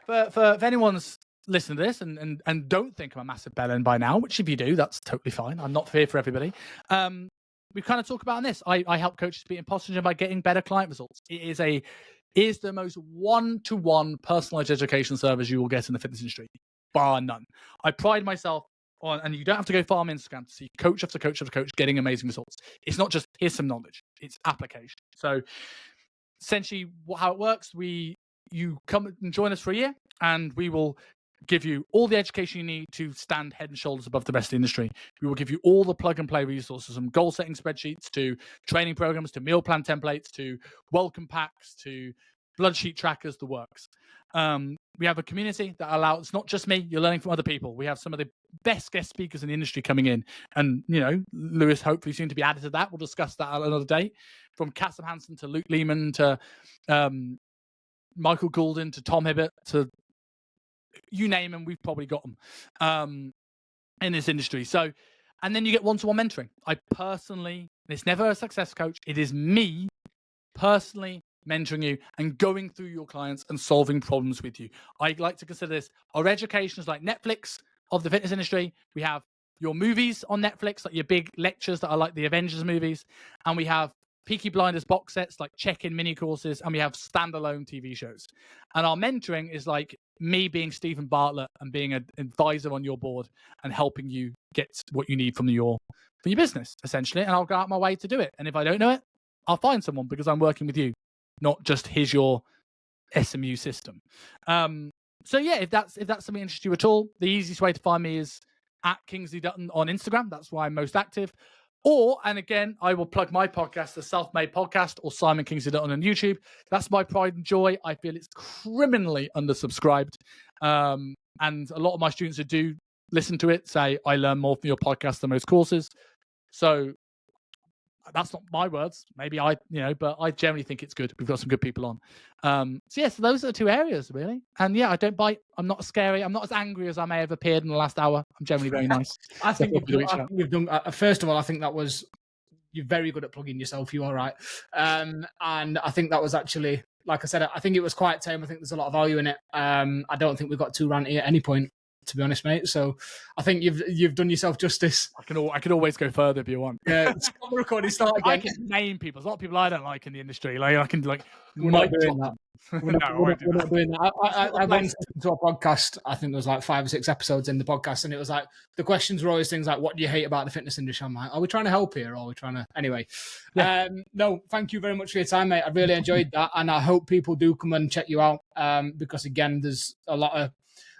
[SPEAKER 2] for anyone's listening to this and don't think I'm a massive bellend by now, which if you do, that's totally fine. I'm not here for everybody. We kind of talk about this. I help coaches beat imposter syndrome by getting better client results. It is the most one-to-one personalized education service you will get in the fitness industry, bar none. I pride myself on, and you don't have to go far on Instagram to see coach after coach after coach getting amazing results. It's not just here's some knowledge; it's application. So essentially, how it works, you come and join us for a year, and we will give you all the education you need to stand head and shoulders above the rest of the industry. We will give you all the plug and play resources, from goal setting spreadsheets to training programs to meal plan templates to welcome packs to blood sheet trackers, the works. We have a community that allows, it's not just me, you're learning from other people. We have some of the best guest speakers in the industry coming in. And, Lewis hopefully soon to be added to that. We'll discuss that at another day. From Kassam Hansen to Luke Lehman to Michael Goulden to Tom Hibbert to you name them, we've probably got them in this industry. So, and then you get one-to-one mentoring. I personally, it's never a success coach. It is me personally mentoring you and going through your clients and solving problems with you. I like to consider this, our education is like Netflix of the fitness industry. We have your movies on Netflix, like your big lectures that are like the Avengers movies. And we have Peaky Blinders box sets, like check-in mini courses, and we have standalone TV shows. And our mentoring is like me being Stephen Bartlett and being an advisor on your board and helping you get what you need from your business, essentially. And I'll go out my way to do it. And if I don't know it, I'll find someone because I'm working with you, not just here's your SMU system. So yeah, if that's something interests you at all, the easiest way to find me is at Kingsley Dutton on Instagram. That's where I'm most active. Or, and again, I will plug my podcast, the Self-Made Podcast, or Simon Kingsley Dutton on YouTube. That's my pride and joy. I feel it's criminally undersubscribed. And a lot of my students who do listen to it say, I learn more from your podcast than most courses. So that's not my words. Maybe but I generally think it's good. We've got some good people on. So those are the two areas, really. And yeah, I don't bite. I'm not scary. I'm not as angry as I may have appeared in the last hour. I'm generally very nice.
[SPEAKER 1] I think you've done. First of all, I think you're very good at plugging yourself. You are right. And I think that was actually, like I said, I think it was quite tame. I think there's a lot of value in it. I don't think we got too ranty at any point, to be honest, mate. So I think you've done yourself justice.
[SPEAKER 2] I can always go further if you want.
[SPEAKER 1] Yeah, stop the recording, start again.
[SPEAKER 2] I can name people. There's a lot of people I don't like in the industry. Like I can
[SPEAKER 1] We're not doing that. We're not doing that. I went to a podcast. I think there was like 5 or 6 episodes in the podcast, and it was like the questions were always things like, "What do you hate about the fitness industry?" I'm like, "Are we trying to help here, or are we trying to?" Anyway, no. Thank you very much for your time, mate. I really enjoyed that, and I hope people do come and check you out because again, there's a lot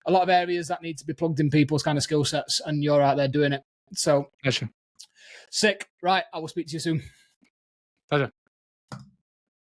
[SPEAKER 1] of areas that need to be plugged in people's kind of skill sets, and you're out there doing it. So,
[SPEAKER 2] Pleasure.
[SPEAKER 1] Sick. Right, I will speak to you soon.
[SPEAKER 2] Pleasure.